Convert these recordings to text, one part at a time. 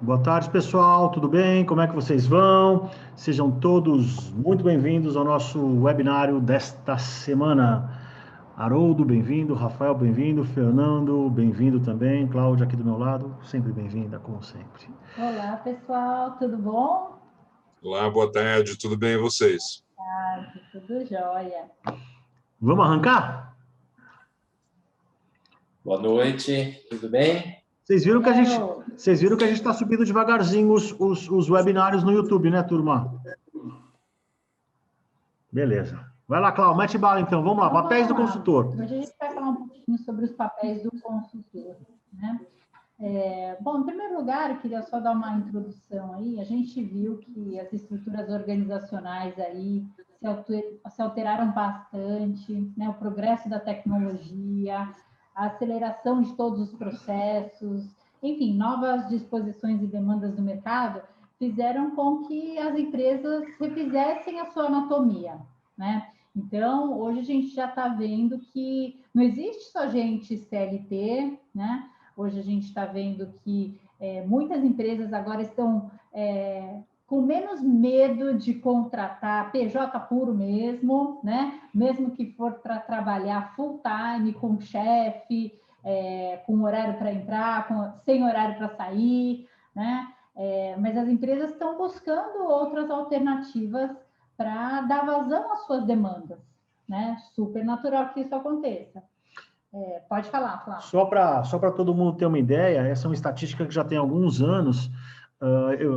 Boa tarde, pessoal. Tudo bem? Como é que vocês vão? Sejam todos muito bem-vindos ao nosso webinário desta semana. Haroldo, bem-vindo. Rafael, bem-vindo. Fernando, bem-vindo também. Cláudia, aqui do meu lado, sempre bem-vinda, como sempre. Olá, pessoal. Tudo bom? Olá, boa tarde. Tudo bem e vocês? Tudo jóia. Vamos arrancar? Boa noite, tudo bem? Vocês viram que a gente está subindo devagarzinho os webinários no YouTube, né, turma? Beleza. Vai lá, Cláudio, mete bala então. Vamos lá, papéis do consultor. Hoje a gente vai falar um pouquinho sobre os papéis do consultor, né? Bom, em primeiro lugar, eu queria só dar uma introdução aí. A gente viu que as estruturas organizacionais aí se alteraram bastante, né? O progresso da tecnologia, a aceleração de todos os processos, enfim, novas disposições e demandas do mercado fizeram com que as empresas refizessem a sua anatomia, né? Então, hoje a gente já está vendo que não existe só gente CLT, né? Hoje a gente está vendo que muitas empresas agora estão com menos medo de contratar PJ puro mesmo, né? Mesmo que for para trabalhar full time, com chefe, com horário para entrar, sem horário para sair, né? Mas as empresas estão buscando outras alternativas para dar vazão às suas demandas, né? Super natural que isso aconteça. Pode falar, Flávio. Só para todo mundo ter uma ideia, essa é uma estatística que já tem alguns anos,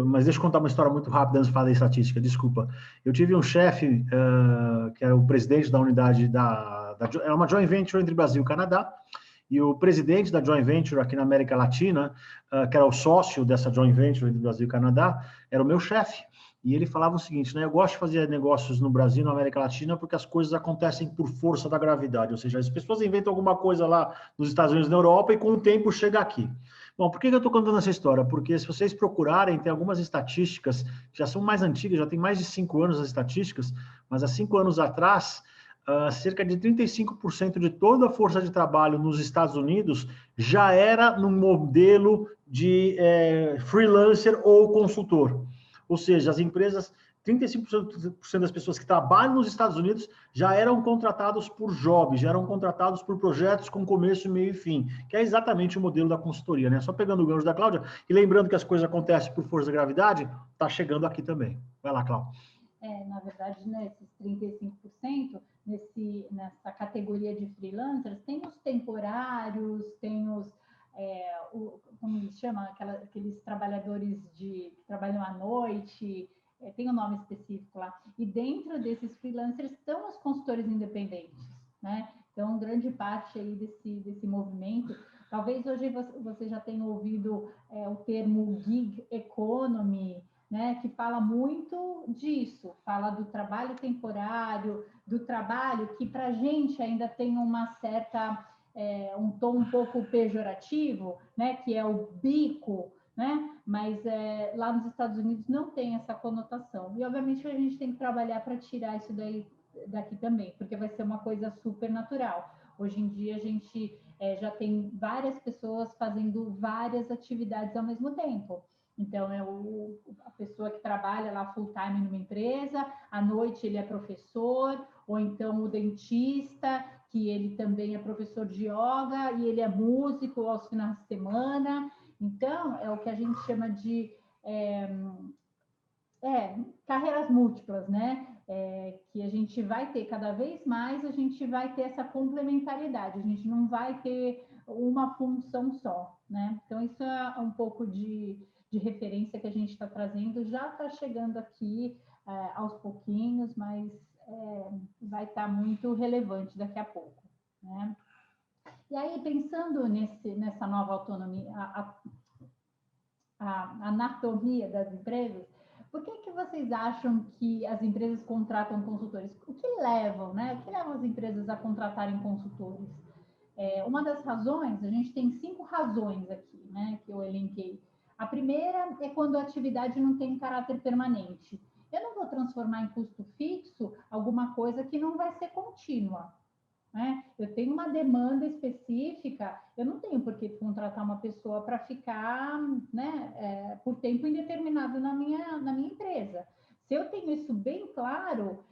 mas deixa eu contar uma história muito rápida antes de falar da estatística, desculpa. Eu tive um chefe, que era o presidente da unidade é uma joint venture entre Brasil e Canadá, e o presidente da joint venture aqui na América Latina, que era o sócio dessa joint venture entre Brasil e Canadá, era o meu chefe. E ele falava o seguinte, né? Eu gosto de fazer negócios no Brasil, na América Latina, porque as coisas acontecem por força da gravidade. Ou seja, as pessoas inventam alguma coisa lá nos Estados Unidos, na Europa, e com o tempo chega aqui. Bom, por que eu estou contando essa história? Porque se vocês procurarem, tem algumas estatísticas, que já são mais antigas, já tem mais de 5 anos as estatísticas, mas há 5 anos atrás, cerca de 35% de toda a força de trabalho nos Estados Unidos já era no modelo de freelancer ou consultor. Ou seja, as empresas, 35% das pessoas que trabalham nos Estados Unidos já eram contratados por jobs, já eram contratados por projetos com começo, meio e fim, que é exatamente o modelo da consultoria, né? Só pegando o gancho da Cláudia e lembrando que as coisas acontecem por força da gravidade, está chegando aqui também. Vai lá, Cláudia. Na verdade, nesses 35%, nessa categoria de freelancers, tem os temporários, tem os como eles chamam, aqueles trabalhadores que trabalham à noite, tem um nome específico lá. E dentro desses freelancers estão os consultores independentes, né? Então, grande parte aí desse movimento. Talvez hoje você já tenha ouvido o termo gig economy, né, que fala muito disso, fala do trabalho temporário, do trabalho que para a gente ainda tem uma certa um tom um pouco pejorativo, né, que é o bico, né, mas lá nos Estados Unidos não tem essa conotação. E, obviamente, a gente tem que trabalhar para tirar isso daqui também, porque vai ser uma coisa super natural. Hoje em dia, a gente já tem várias pessoas fazendo várias atividades ao mesmo tempo. Então, a pessoa que trabalha lá full time numa empresa, à noite ele é professor, ou então o dentista, que ele também é professor de yoga, e ele é músico aos finais de semana. Então, é o que a gente chama de carreiras múltiplas, né? Que a gente vai ter cada vez mais, a gente vai ter essa complementariedade, a gente não vai ter uma função só, né? Então, isso é um pouco de referência que a gente está trazendo, já está chegando aqui aos pouquinhos, mas vai estar muito relevante daqui a pouco, né? E aí, pensando nessa nova autonomia, a anatomia das empresas, por que vocês acham que as empresas contratam consultores? O que levam, né? O que leva as empresas a contratarem consultores? Uma das razões, a gente tem 5 razões aqui, né, que eu elenquei. A primeira é quando a atividade não tem caráter permanente. Eu não vou transformar em custo fixo alguma coisa que não vai ser contínua, né? Eu tenho uma demanda específica, eu não tenho por que contratar uma pessoa para ficar, né, por tempo indeterminado na minha empresa. Se eu tenho isso bem claro,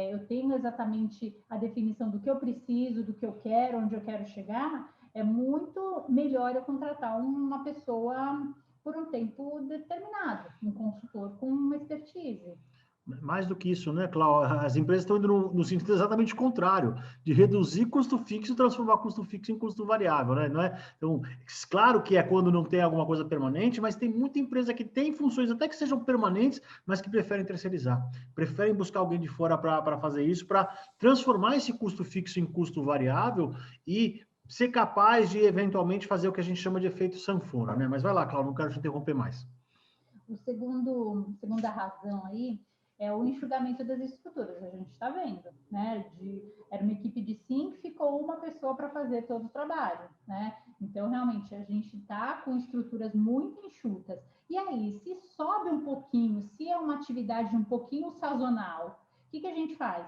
eu tenho exatamente a definição do que eu preciso, do que eu quero, onde eu quero chegar, é muito melhor eu contratar uma pessoa por um tempo determinado, um consultor com uma expertise. Mais do que isso, né, Cláudio? As empresas estão indo no sentido exatamente contrário, de reduzir custo fixo e transformar custo fixo em custo variável, né? Não é? Então, claro que é quando não tem alguma coisa permanente, mas tem muita empresa que tem funções até que sejam permanentes, mas que preferem terceirizar, preferem buscar alguém de fora para fazer isso, para transformar esse custo fixo em custo variável e ser capaz de, eventualmente, fazer o que a gente chama de efeito sanfona, né? Mas vai lá, Cláudio, não quero te interromper mais. Segunda razão aí é o enxugamento das estruturas. A gente está vendo, né? Era uma equipe de 5, ficou uma pessoa para fazer todo o trabalho, né? Então, realmente, a gente está com estruturas muito enxutas. E aí, se sobe um pouquinho, se é uma atividade um pouquinho sazonal, o que a gente faz?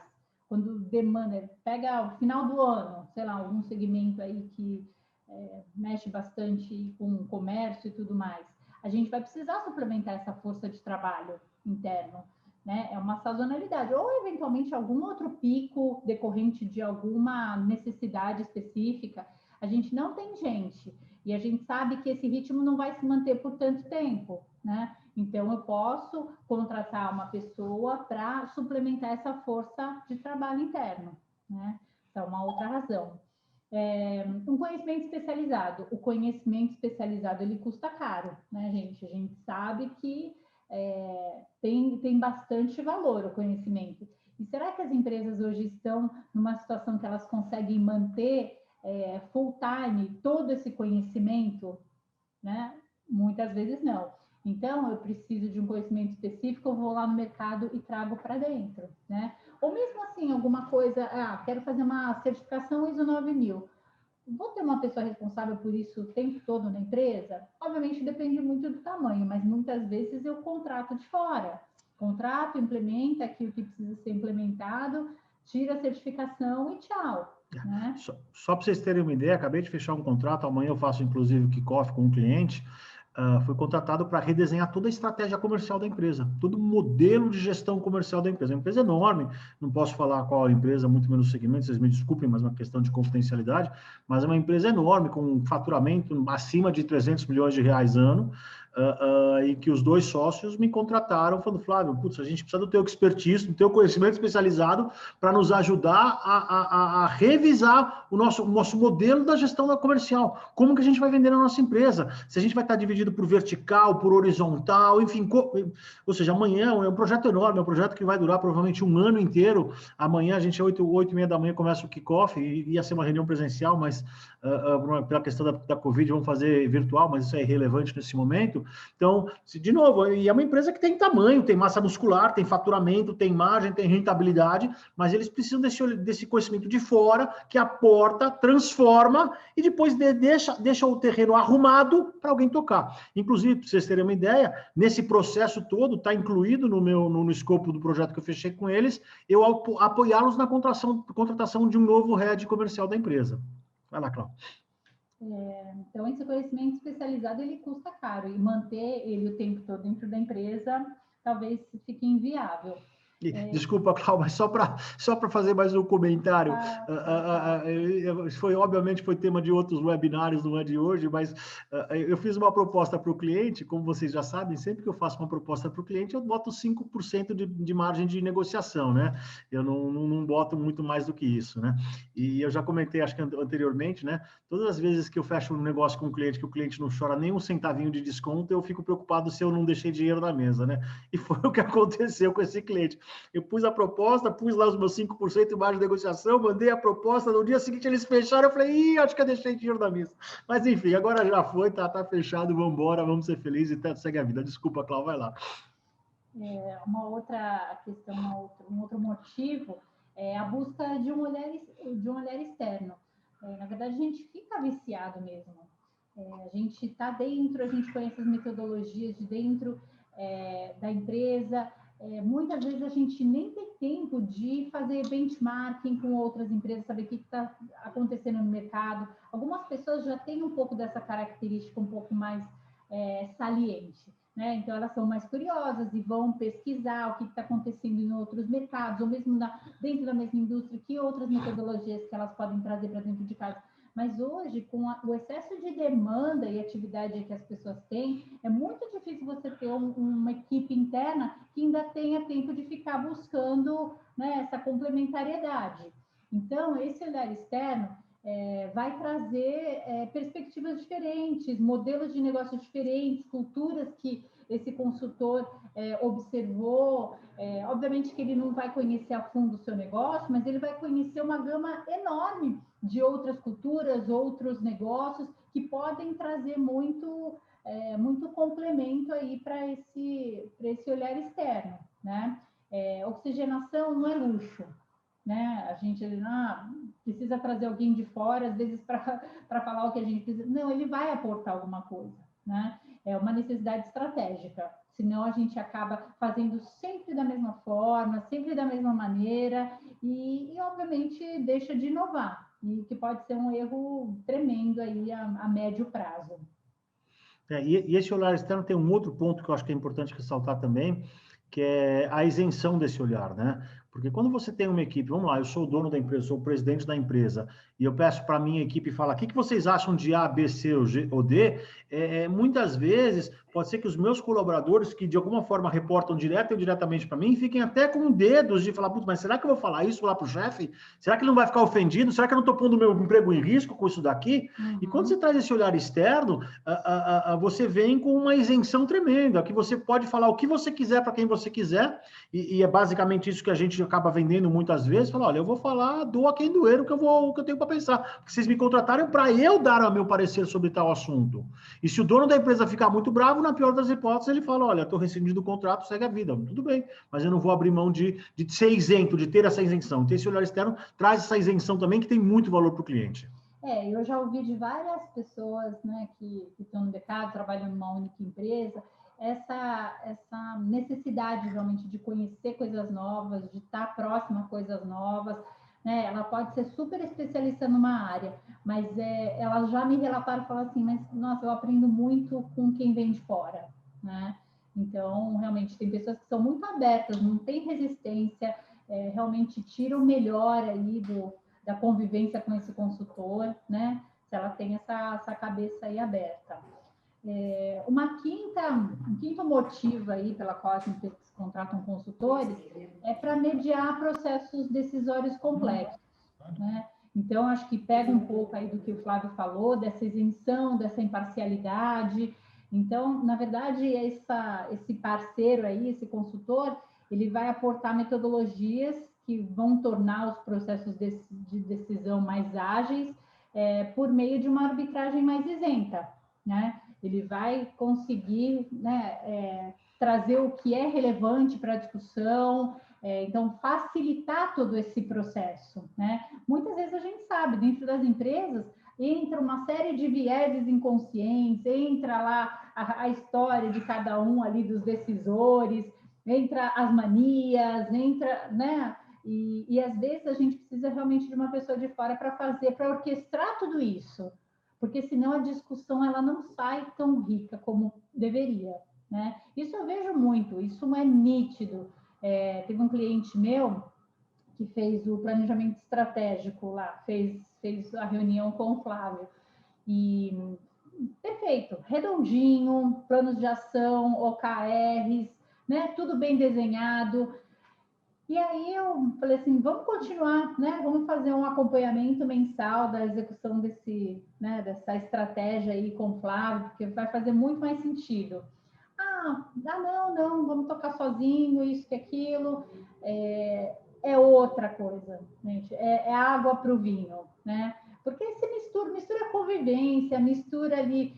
Quando demanda, pega o final do ano, sei lá, algum segmento aí que mexe bastante com o comércio e tudo mais, a gente vai precisar suplementar essa força de trabalho interno, né? É uma sazonalidade, ou eventualmente algum outro pico decorrente de alguma necessidade específica. A gente não tem gente, e a gente sabe que esse ritmo não vai se manter por tanto tempo, né? Então, eu posso contratar uma pessoa para suplementar essa força de trabalho interno, né? Então, uma outra razão. Um conhecimento especializado. O conhecimento especializado, ele custa caro, né, gente? A gente sabe que tem bastante valor o conhecimento. E será que as empresas hoje estão numa situação que elas conseguem manter full time todo esse conhecimento, né? Muitas vezes não. Então, eu preciso de um conhecimento específico, eu vou lá no mercado e trago para dentro, né? Ou mesmo assim, alguma coisa, quero fazer uma certificação ISO 9000. Vou ter uma pessoa responsável por isso o tempo todo na empresa? Obviamente depende muito do tamanho, mas muitas vezes eu contrato de fora. Contrato, implementa aquilo que precisa ser implementado, tira a certificação e tchau. Né? Só para vocês terem uma ideia, acabei de fechar um contrato, amanhã eu faço inclusive o kickoff com um cliente, foi contratado para redesenhar toda a estratégia comercial da empresa, todo o modelo de gestão comercial da empresa. É uma empresa enorme, não posso falar qual a empresa, muito menos o segmento, vocês me desculpem, mas é uma questão de confidencialidade, mas é uma empresa enorme, com um faturamento acima de 300 milhões de reais ano, e que os dois sócios me contrataram, falando, Flávio, putz, a gente precisa do teu expertise, do teu conhecimento especializado para nos ajudar a revisar o nosso modelo da gestão comercial. Como que a gente vai vender na nossa empresa? Se a gente vai estar dividido por vertical, por horizontal, enfim, ou seja, amanhã é um projeto enorme, é um projeto que vai durar provavelmente um ano inteiro. Amanhã a gente, 8h30 da manhã, começa o kickoff, ia ser uma reunião presencial, mas pela questão da Covid, vamos fazer virtual, mas isso é irrelevante nesse momento. Então, de novo, e é uma empresa que tem tamanho, tem massa muscular, tem faturamento, tem margem, tem rentabilidade, mas eles precisam desse conhecimento de fora, que aporta, transforma e depois deixa o terreno arrumado para alguém tocar. Inclusive, para vocês terem uma ideia, nesse processo todo, está incluído no escopo do projeto que eu fechei com eles, eu apoiá-los na contratação de um novo head comercial da empresa. Vai lá, Cláudia. Então, esse conhecimento especializado, ele custa caro, e manter ele o tempo todo dentro da empresa talvez fique inviável. Desculpa, Cláudio, mas só para fazer mais um comentário, obviamente foi tema de outros webinários, não é de hoje, mas eu fiz uma proposta para o cliente, como vocês já sabem, sempre que eu faço uma proposta para o cliente, eu boto 5% de margem de negociação, né? Eu não boto muito mais do que isso, né? E eu já comentei, acho que anteriormente, né? Todas as vezes que eu fecho um negócio com um cliente, que o cliente não chora nem um centavinho de desconto, eu fico preocupado se eu não deixei dinheiro na mesa, né? E foi o que aconteceu com esse cliente. Eu pus a proposta, pus lá os meus 5% de margem de negociação, mandei a proposta, no dia seguinte eles fecharam, eu falei, acho que eu deixei dinheiro na mesa. Mas enfim, agora já foi, tá fechado, vamos embora, vamos ser felizes e segue a vida. Desculpa, Cláudio, vai lá. Uma outra questão, um outro motivo é a busca de um olhar externo. Na verdade, a gente fica viciado mesmo. A gente está dentro, a gente conhece as metodologias de dentro da empresa, muitas vezes a gente nem tem tempo de fazer benchmarking com outras empresas, saber o que está acontecendo no mercado. Algumas pessoas já têm um pouco dessa característica um pouco mais saliente, né? Então, elas são mais curiosas e vão pesquisar o que está acontecendo em outros mercados, ou mesmo dentro da mesma indústria, que outras metodologias que elas podem trazer para dentro de casa. Mas hoje, com o excesso de demanda e atividade que as pessoas têm, é muito difícil você ter uma equipe interna que ainda tenha tempo de ficar buscando, né, essa complementariedade. Então, esse olhar externo vai trazer perspectivas diferentes, modelos de negócio diferentes, culturas que esse consultor observou. Obviamente que ele não vai conhecer a fundo o seu negócio, mas ele vai conhecer uma gama enorme de outras culturas, outros negócios que podem trazer muito complemento aí para esse olhar externo, né? Oxigenação não é luxo, né? A gente precisa trazer alguém de fora, às vezes, para falar o que a gente precisa. Não, ele vai aportar alguma coisa, né? É uma necessidade estratégica. Senão a gente acaba fazendo sempre da mesma forma, sempre da mesma maneira e obviamente, deixa de inovar. E que pode ser um erro tremendo aí a médio prazo. E esse olhar externo tem um outro ponto que eu acho que é importante ressaltar também, que é a isenção desse olhar, né? Porque quando você tem uma equipe, vamos lá, eu sou o dono da empresa, sou o presidente da empresa, e eu peço para a minha equipe falar, o que vocês acham de A, B, C ou D? Muitas vezes, pode ser que os meus colaboradores, que de alguma forma reportam direto ou indiretamente para mim, fiquem até com dedos de falar, mas será que eu vou falar isso lá para o chefe? Será que ele não vai ficar ofendido? Será que eu não estou pondo o meu emprego em risco com isso daqui? Uhum. E quando você traz esse olhar externo, você vem com uma isenção tremenda, que você pode falar o que você quiser para quem você quiser, e é basicamente isso que a gente acaba vendendo muitas vezes, falar, olha, eu vou falar, doa quem doer o que eu tenho para pensar, porque vocês me contrataram para eu dar o meu parecer sobre tal assunto. E se o dono da empresa ficar muito bravo, na pior das hipóteses, ele fala, olha, estou rescindindo o contrato, segue a vida. Tudo bem, mas eu não vou abrir mão de ser isento, de ter essa isenção. Então, esse olhar externo traz essa isenção também, que tem muito valor para o cliente. Eu já ouvi de várias pessoas, né, que estão no mercado, trabalham numa única empresa, essa necessidade realmente de conhecer coisas novas, de estar próxima a coisas novas, né? Ela pode ser super especialista numa área, mas elas já me relataram e falaram assim, mas nossa, eu aprendo muito com quem vem de fora, né? Então, realmente, tem pessoas que são muito abertas, não tem resistência, realmente tira o melhor aí da convivência com esse consultor, né? Se ela tem essa cabeça aí aberta. Um quinto motivo aí pela qual as empresas contratam consultores é para mediar processos decisórios complexos, né? Então, acho que pega um pouco aí do que o Flávio falou, dessa isenção, dessa imparcialidade. Então, na verdade, esse parceiro aí, esse consultor, ele vai aportar metodologias que vão tornar os processos de decisão mais ágeis por meio de uma arbitragem mais isenta, né? Ele vai conseguir, né, trazer o que é relevante para a discussão, então facilitar todo esse processo, né? Muitas vezes a gente sabe, dentro das empresas, entra uma série de vieses inconscientes, entra lá a história de cada um ali dos decisores, entra as manias, entra, né? E às vezes a gente precisa realmente de uma pessoa de fora para orquestrar tudo isso, porque senão a discussão ela não sai tão rica como deveria, né? Isso eu vejo muito, isso é nítido. Teve um cliente meu que fez o planejamento estratégico lá, fez a reunião com o Flávio, e perfeito, redondinho, planos de ação, OKRs, né? Tudo bem desenhado. E aí eu falei assim, vamos continuar, né? Vamos fazer um acompanhamento mensal da execução dessa estratégia aí com o Flávio, porque vai fazer muito mais sentido. Não, vamos tocar sozinho, isso que aquilo. É outra coisa, gente. É água para o vinho, né? Porque se mistura a convivência, mistura ali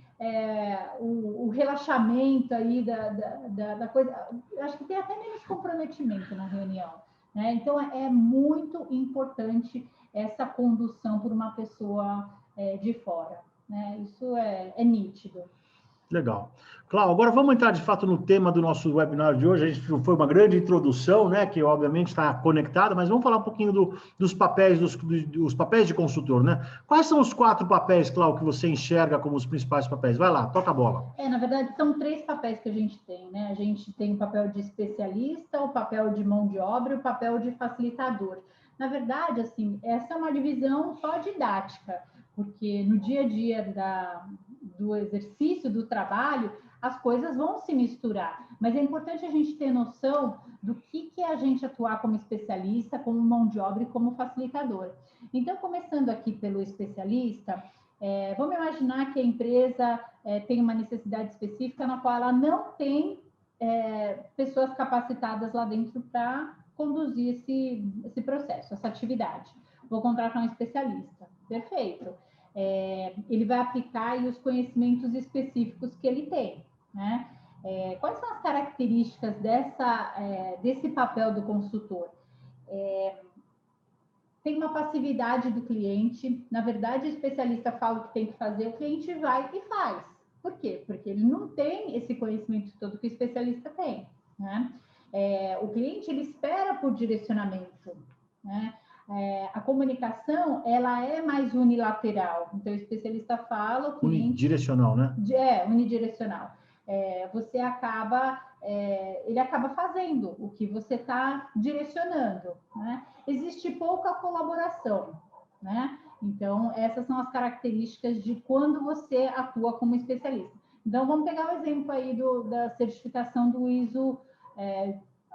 o relaxamento aí da coisa. Acho que tem até menos comprometimento na reunião, né? Então, é muito importante essa condução por uma pessoa de fora, né? Isso é nítido. Legal. Cláudio, agora vamos entrar de fato no tema do nosso webinar de hoje. A gente foi uma grande introdução, né, que obviamente está conectada, mas vamos falar um pouquinho dos papéis, dos papéis de consultor, né? Quais são os 4 papéis, Cláudio, que você enxerga como os principais papéis? Vai lá, toca a bola. Na verdade, são 3 papéis que a gente tem, né? A gente tem o papel de especialista, o papel de mão de obra e o papel de facilitador. Na verdade, assim, essa é uma divisão só didática, porque no dia a dia do exercício, do trabalho, as coisas vão se misturar. Mas é importante a gente ter noção do que é a gente atuar como especialista, como mão de obra e como facilitador. Então, começando aqui pelo especialista, vamos imaginar que a empresa tem uma necessidade específica na qual ela não tem pessoas capacitadas lá dentro para conduzir esse processo, essa atividade. Vou contratar um especialista. Perfeito. Ele vai aplicar aí os conhecimentos específicos que ele tem, né? Quais são as características desse papel do consultor? Tem uma passividade do cliente. Na verdade, o especialista fala o que tem que fazer, o cliente vai e faz. Por quê? Porque ele não tem esse conhecimento todo que o especialista tem, né? O cliente, ele espera por direcionamento, né? A comunicação, ela é mais unilateral. Então, o especialista fala, o cliente... Unidirecional, né? Unidirecional. Ele acaba fazendo o que você está direcionando, né? Existe pouca colaboração, né? Então, essas são as características de quando você atua como especialista. Então, vamos pegar o exemplo aí da certificação do ISO,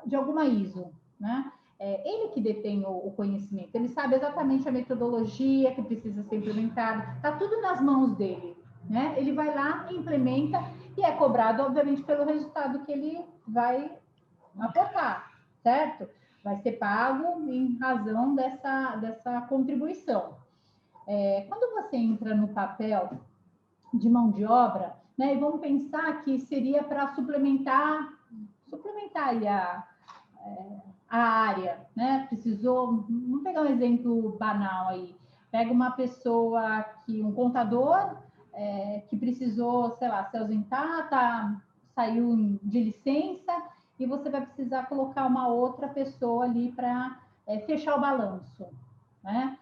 de alguma ISO, né? Ele que detém o conhecimento, ele sabe exatamente a metodologia que precisa ser implementada, está tudo nas mãos dele, né? Ele vai lá, implementa e é cobrado, obviamente, pelo resultado que ele vai aportar, certo? Vai ser pago em razão dessa contribuição. Quando você entra no papel de mão de obra, né, e vamos pensar que seria para suplementar aí a área, né? Vamos pegar um exemplo banal aí. Pega uma pessoa um contador, que precisou, sei lá, se ausentar, saiu de licença, e você vai precisar colocar uma outra pessoa ali para fechar o balanço, né?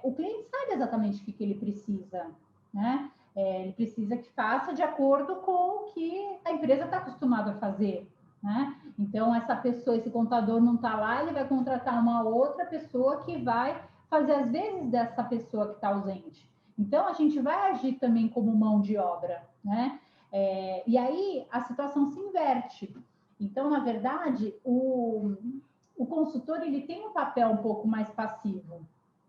O cliente sabe exatamente o que ele precisa, né? Ele precisa que faça de acordo com o que a empresa está acostumada a fazer, né? Então, esse contador não está lá, ele vai contratar uma outra pessoa que vai fazer as vezes dessa pessoa que está ausente. Então, a gente vai agir também como mão de obra, né? E aí, a situação se inverte. Então, na verdade, o consultor, ele tem um papel um pouco mais passivo,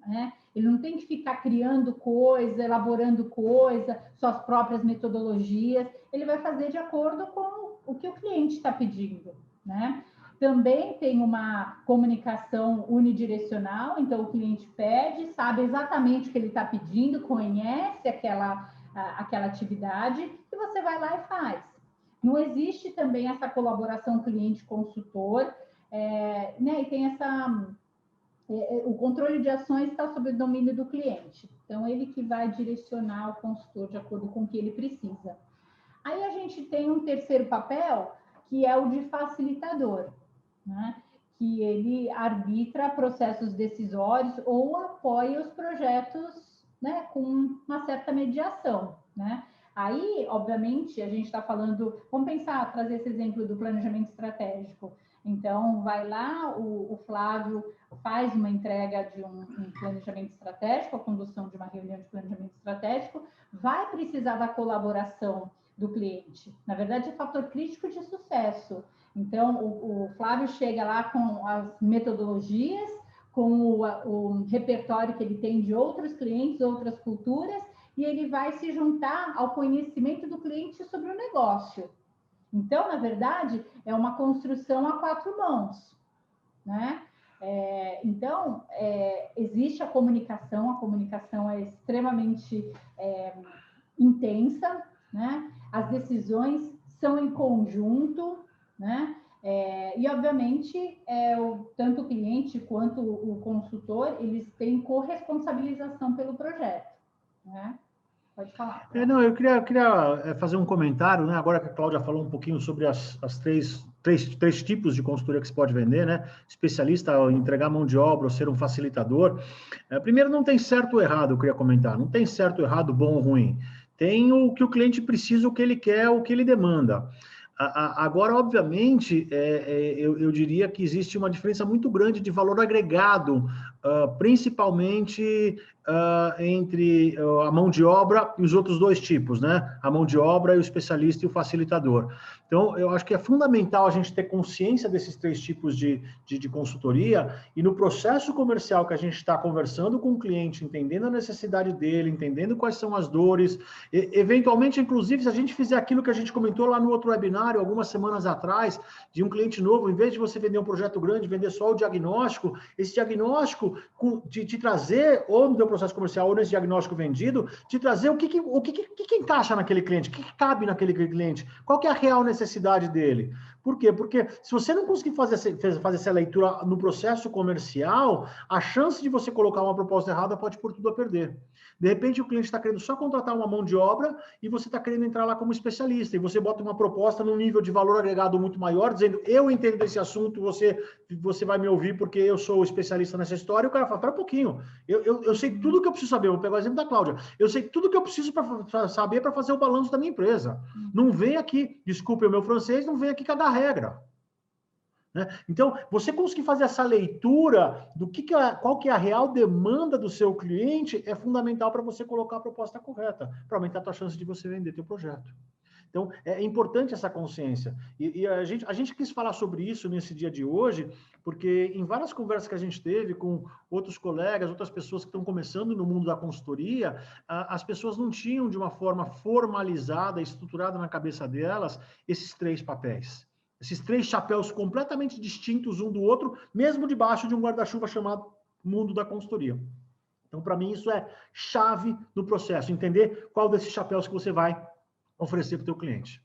né? Ele não tem que ficar criando coisa, elaborando coisa, suas próprias metodologias. Ele vai fazer de acordo com o que o cliente está pedindo, né? Também tem uma comunicação unidirecional, então o cliente pede, sabe exatamente o que ele está pedindo, conhece aquela atividade, e você vai lá e faz. Não existe também essa colaboração cliente-consultor, né? E tem o controle de ações está sob o domínio do cliente. Então, ele que vai direcionar o consultor de acordo com o que ele precisa. Aí a gente tem um terceiro papel, que é o de facilitador, né? Que ele arbitra processos decisórios ou apoia os projetos, né, com uma certa mediação, né? Aí, obviamente, a gente está falando... Vamos trazer esse exemplo do planejamento estratégico. Então, vai lá, o Flávio faz uma entrega de um planejamento estratégico, a condução de uma reunião de planejamento estratégico, vai precisar da colaboração do cliente. Na verdade, é fator crítico de sucesso. Então, o Flávio chega lá com as metodologias, com o repertório que ele tem de outros clientes, outras culturas, e ele vai se juntar ao conhecimento do cliente sobre o negócio. Então, na verdade, é uma construção a 4 mãos, né? Então, existe a comunicação é extremamente intensa, né? As decisões são em conjunto, né? E, obviamente, tanto o cliente quanto o consultor, eles têm corresponsabilização pelo projeto, né? Pode falar. Não, eu queria fazer um comentário, né? Agora que a Cláudia falou um pouquinho sobre as três tipos de consultoria que se pode vender, né? Especialista, entregar mão de obra ou ser um facilitador. Primeiro, não tem certo ou errado, eu queria comentar. Não tem certo ou errado, bom ou ruim. Tem o que o cliente precisa, o que ele quer, o que ele demanda. Agora, obviamente, eu diria que existe uma diferença muito grande de valor agregado, principalmente entre a mão de obra e os outros dois tipos, né? A mão de obra e o especialista e o facilitador. Então, eu acho que é fundamental a gente ter consciência desses três tipos de consultoria e no processo comercial que a gente está conversando com o cliente, entendendo a necessidade dele, entendendo quais são as dores, eventualmente, inclusive, se a gente fizer aquilo que a gente comentou lá no outro webinário, algumas semanas atrás, de um cliente novo, em vez de você vender um projeto grande, vender só o diagnóstico, esse diagnóstico te trazer, ou no teu processo comercial, ou nesse diagnóstico vendido, te trazer o que encaixa naquele cliente, o que cabe naquele cliente, qual que é a real necessidade dele. Por quê? Porque se você não conseguir fazer essa leitura no processo comercial, a chance de você colocar uma proposta errada pode pôr tudo a perder. De repente, o cliente está querendo só contratar uma mão de obra e você está querendo entrar lá como especialista. E você bota uma proposta num nível de valor agregado muito maior, dizendo, eu entendo desse assunto, você vai me ouvir porque eu sou especialista nessa história. E o cara fala, espera um pouquinho, eu sei tudo que eu preciso saber. Vou pegar o exemplo da Cláudia. Eu sei tudo que eu preciso para saber para fazer o balanço da minha empresa. Não vem aqui, desculpe o meu francês, não vem aqui cagar regra. Né? Então, você conseguir fazer essa leitura do qual que é a real demanda do seu cliente é fundamental para você colocar a proposta correta, para aumentar a tua chance de você vender teu projeto. Então, é importante essa consciência. E a gente quis falar sobre isso nesse dia de hoje, porque em várias conversas que a gente teve com outros colegas, outras pessoas que estão começando no mundo da consultoria, as pessoas não tinham de uma forma formalizada, estruturada na cabeça delas, esses três papéis. Esses três chapéus completamente distintos um do outro, mesmo debaixo de um guarda-chuva chamado mundo da consultoria. Então, para mim, isso é chave no processo, entender qual desses chapéus que você vai oferecer para o teu cliente.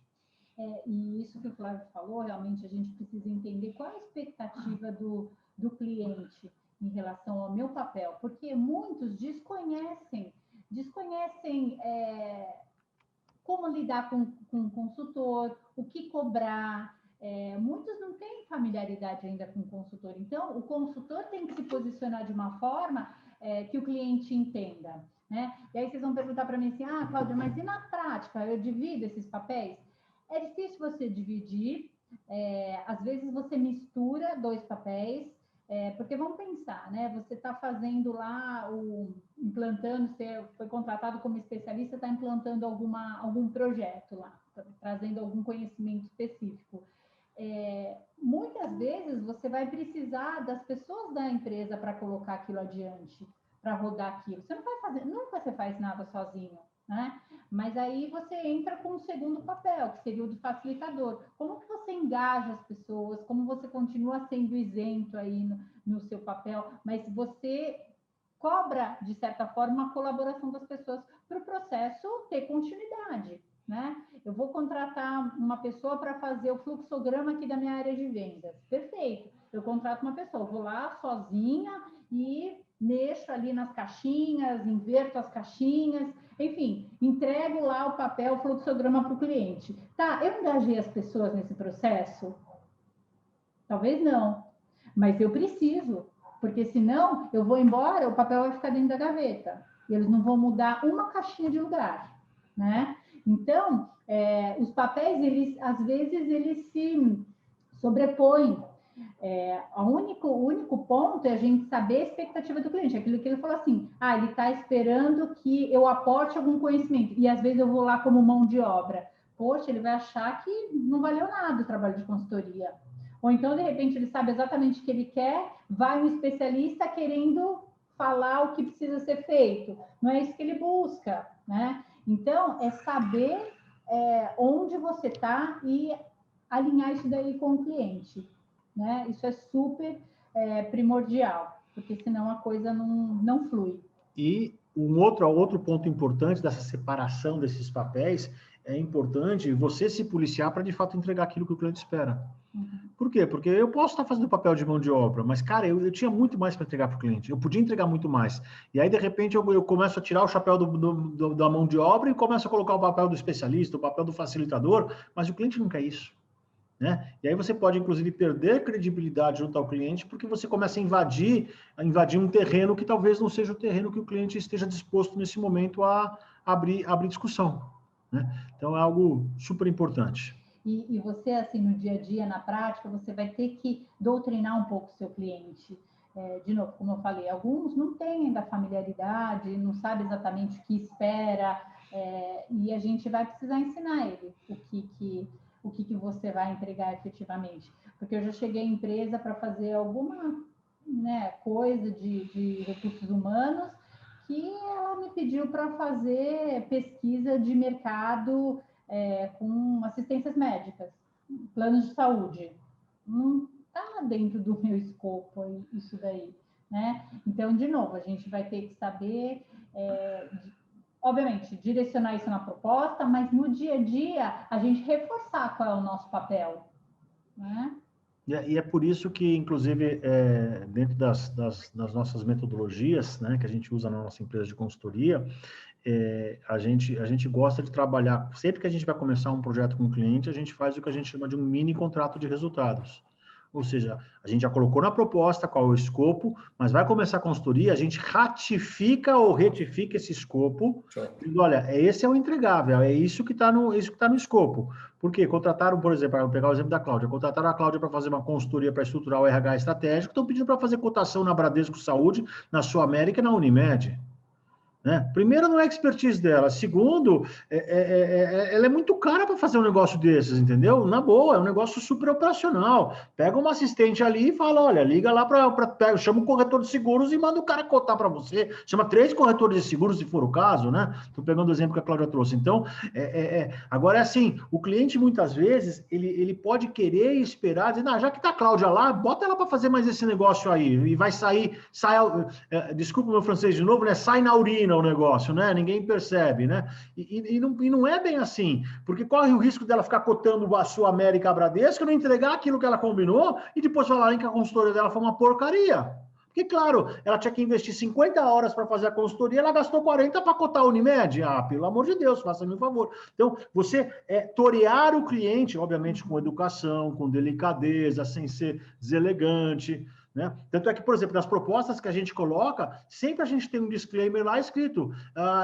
E isso que o Flávio falou, realmente a gente precisa entender qual a expectativa do cliente em relação ao meu papel, porque muitos desconhecem como lidar com o consultor, o que cobrar. Muitos não têm familiaridade ainda com o consultor. Então, o consultor tem que se posicionar de uma forma que o cliente entenda, né? E aí vocês vão perguntar para mim assim, Cláudia, mas e na prática? Eu divido esses papéis? É difícil você dividir. Às vezes você mistura dois papéis, porque vamos pensar, né? Você está fazendo lá, implantando, você foi contratado como especialista, está implantando algum projeto lá, trazendo algum conhecimento específico. Muitas vezes você vai precisar das pessoas da empresa para colocar aquilo adiante, para rodar aquilo. Você não vai fazer, nunca você faz nada sozinho, né? Mas aí você entra com um segundo papel, que seria o do facilitador. Como que você engaja as pessoas? Como você continua sendo isento aí no seu papel? Mas você cobra, de certa forma, a colaboração das pessoas para o processo ter continuidade, né? Eu vou contratar uma pessoa para fazer o fluxograma aqui da minha área de vendas. Perfeito. Eu contrato uma pessoa, vou lá sozinha e mexo ali nas caixinhas, inverto as caixinhas, enfim, entrego lá o papel, o fluxograma para o cliente. Tá, eu engajei as pessoas nesse processo? Talvez não, mas eu preciso, porque senão eu vou embora, o papel vai ficar dentro da gaveta, e eles não vão mudar uma caixinha de lugar, né? Então, os papéis, às vezes, eles se sobrepõem. O único ponto é a gente saber a expectativa do cliente. Aquilo que ele falou assim, ele está esperando que eu aporte algum conhecimento. E, às vezes, eu vou lá como mão de obra. Poxa, ele vai achar que não valeu nada o trabalho de consultoria. Ou então, de repente, ele sabe exatamente o que ele quer, vai um especialista querendo falar o que precisa ser feito. Não é isso que ele busca, né? Então, é saber onde você está e alinhar isso daí com o cliente, né? Isso é super primordial, porque senão a coisa não flui. E outro ponto importante dessa separação desses papéis, é importante você se policiar para, de fato, entregar aquilo que o cliente espera. Uhum. Por quê? Porque eu posso estar fazendo papel de mão de obra, mas, cara, eu tinha muito mais para entregar para o cliente. Eu podia entregar muito mais. E aí, de repente, eu começo a tirar o chapéu da mão de obra e começo a colocar o papel do especialista, o papel do facilitador, mas o cliente não quer isso. Né? E aí você pode, inclusive, perder credibilidade junto ao cliente porque você começa a invadir um terreno que talvez não seja o terreno que o cliente esteja disposto nesse momento a abrir discussão. Né? Então, é algo super importante. E você, assim, no dia a dia, na prática, você vai ter que doutrinar um pouco o seu cliente. De novo, como eu falei, alguns não têm ainda familiaridade, não sabem exatamente o que espera, e a gente vai precisar ensinar ele o que você vai entregar efetivamente. Porque eu já cheguei à empresa para fazer alguma, né, coisa de recursos humanos que ela me pediu para fazer pesquisa de mercado com assistências médicas, planos de saúde. Não está dentro do meu escopo isso daí, né? Então, de novo, a gente vai ter que saber, obviamente, direcionar isso na proposta, mas no dia a dia, a gente reforçar qual é o nosso papel, né? E é por isso que, inclusive, dentro das nossas metodologias, né, que a gente usa na nossa empresa de consultoria, a gente gosta de trabalhar, sempre que a gente vai começar um projeto com um cliente, a gente faz o que a gente chama de um mini contrato de resultados. Ou seja, a gente já colocou na proposta qual é o escopo, mas vai começar a consultoria, a gente ratifica ou retifica esse escopo, dizendo, olha, esse é o entregável, é isso que está no escopo. Por quê? Contrataram, por exemplo, vou pegar o exemplo da Cláudia, contrataram a Cláudia para fazer uma consultoria para estruturar o RH estratégico, estão pedindo para fazer cotação na Bradesco Saúde, na Sul América e na Unimed. Né? Primeiro, não é expertise dela. Segundo, ela é muito cara para fazer um negócio desses, entendeu? Na boa, é um negócio super operacional. Pega uma assistente ali e fala, olha, liga lá chama um corretor de seguros e manda o cara cotar para você. Chama 3 corretores de seguros, se for o caso, né? Estou pegando o exemplo que a Cláudia trouxe. Então, agora é assim, o cliente, muitas vezes, ele pode querer e esperar, dizer, já que está a Cláudia lá, bota ela para fazer mais esse negócio aí. E vai desculpa o meu francês de novo, né? Sai na urina o negócio, né? Ninguém percebe, né? E não é bem assim, porque corre o risco dela ficar cotando a Sul América, a Bradesco, não entregar aquilo que ela combinou e depois falarem que a consultoria dela foi uma porcaria. Porque, claro, ela tinha que investir 50 horas para fazer a consultoria, ela gastou 40 para cotar a Unimed. Pelo amor de Deus, faça-me um favor. Então, você torear o cliente, obviamente com educação, com delicadeza, sem ser deselegante, né? Tanto é que, por exemplo, nas propostas que a gente coloca, sempre a gente tem um disclaimer lá escrito,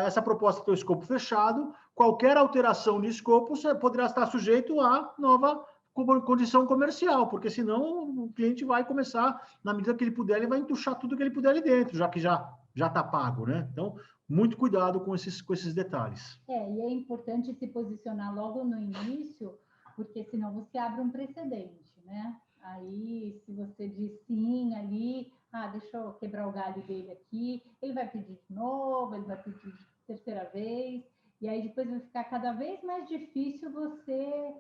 essa proposta tem o escopo fechado, qualquer alteração de escopo poderá estar sujeito a nova condição comercial, porque senão o cliente vai começar, na medida que ele puder, ele vai entuchar tudo que ele puder ali dentro, já que já está pago, né? Então, muito cuidado com esses detalhes. E é importante se posicionar logo no início, porque senão você abre um precedente, né? Aí, se você diz sim ali, deixa eu quebrar o galho dele aqui, ele vai pedir de novo, ele vai pedir de terceira vez, e aí depois vai ficar cada vez mais difícil você